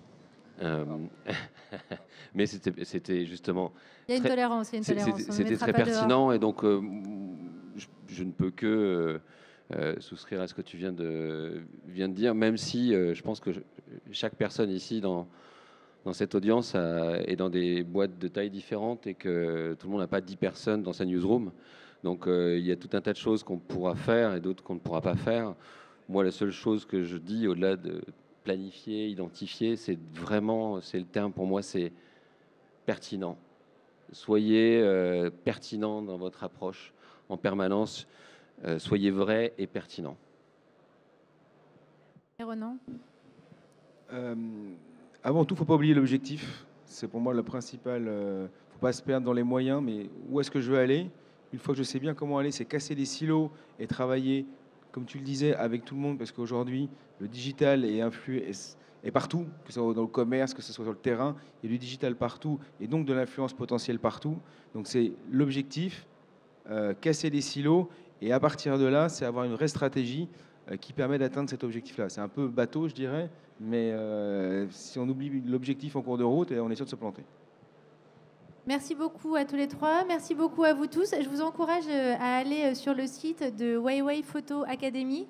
Mais c'était justement... Il y a une tolérance, C'était très pertinent. Et donc, je ne peux que souscrire à ce que tu viens de dire, même si je pense que chaque personne ici dans cette audience est dans des boîtes de taille différentes et que tout le monde n'a pas 10 personnes dans sa newsroom. Donc il y a tout un tas de choses qu'on pourra faire et d'autres qu'on ne pourra pas faire. Moi, la seule chose que je dis, au-delà de planifier, identifier, c'est le terme pour moi, c'est pertinent. Soyez pertinent dans votre approche en permanence. Soyez vrai et pertinent. Et Ronan ? Avant tout, il ne faut pas oublier l'objectif. C'est pour moi le principal. Il ne faut pas se perdre dans les moyens, mais où est-ce que je veux aller? Une fois que je sais bien comment aller, c'est casser les silos et travailler, comme tu le disais, avec tout le monde, parce qu'aujourd'hui, le digital est partout, que ce soit dans le commerce, que ce soit sur le terrain. Il y a du digital partout et donc de l'influence potentielle partout. Donc c'est l'objectif, casser les silos, et à partir de là, c'est avoir une vraie stratégie qui permet d'atteindre cet objectif-là. C'est un peu bateau, je dirais, mais si on oublie l'objectif en cours de route, on est sûr de se planter. Merci beaucoup à tous les trois. Merci beaucoup à vous tous. Je vous encourage à aller sur le site de Weiwei Photo Academy,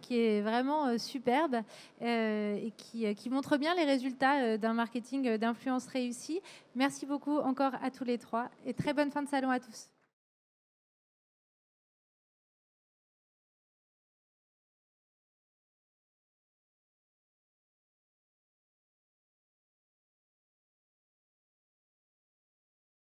qui est vraiment superbe et qui montre bien les résultats d'un marketing d'influence réussi. Merci beaucoup encore à tous les trois et très bonne fin de salon à tous.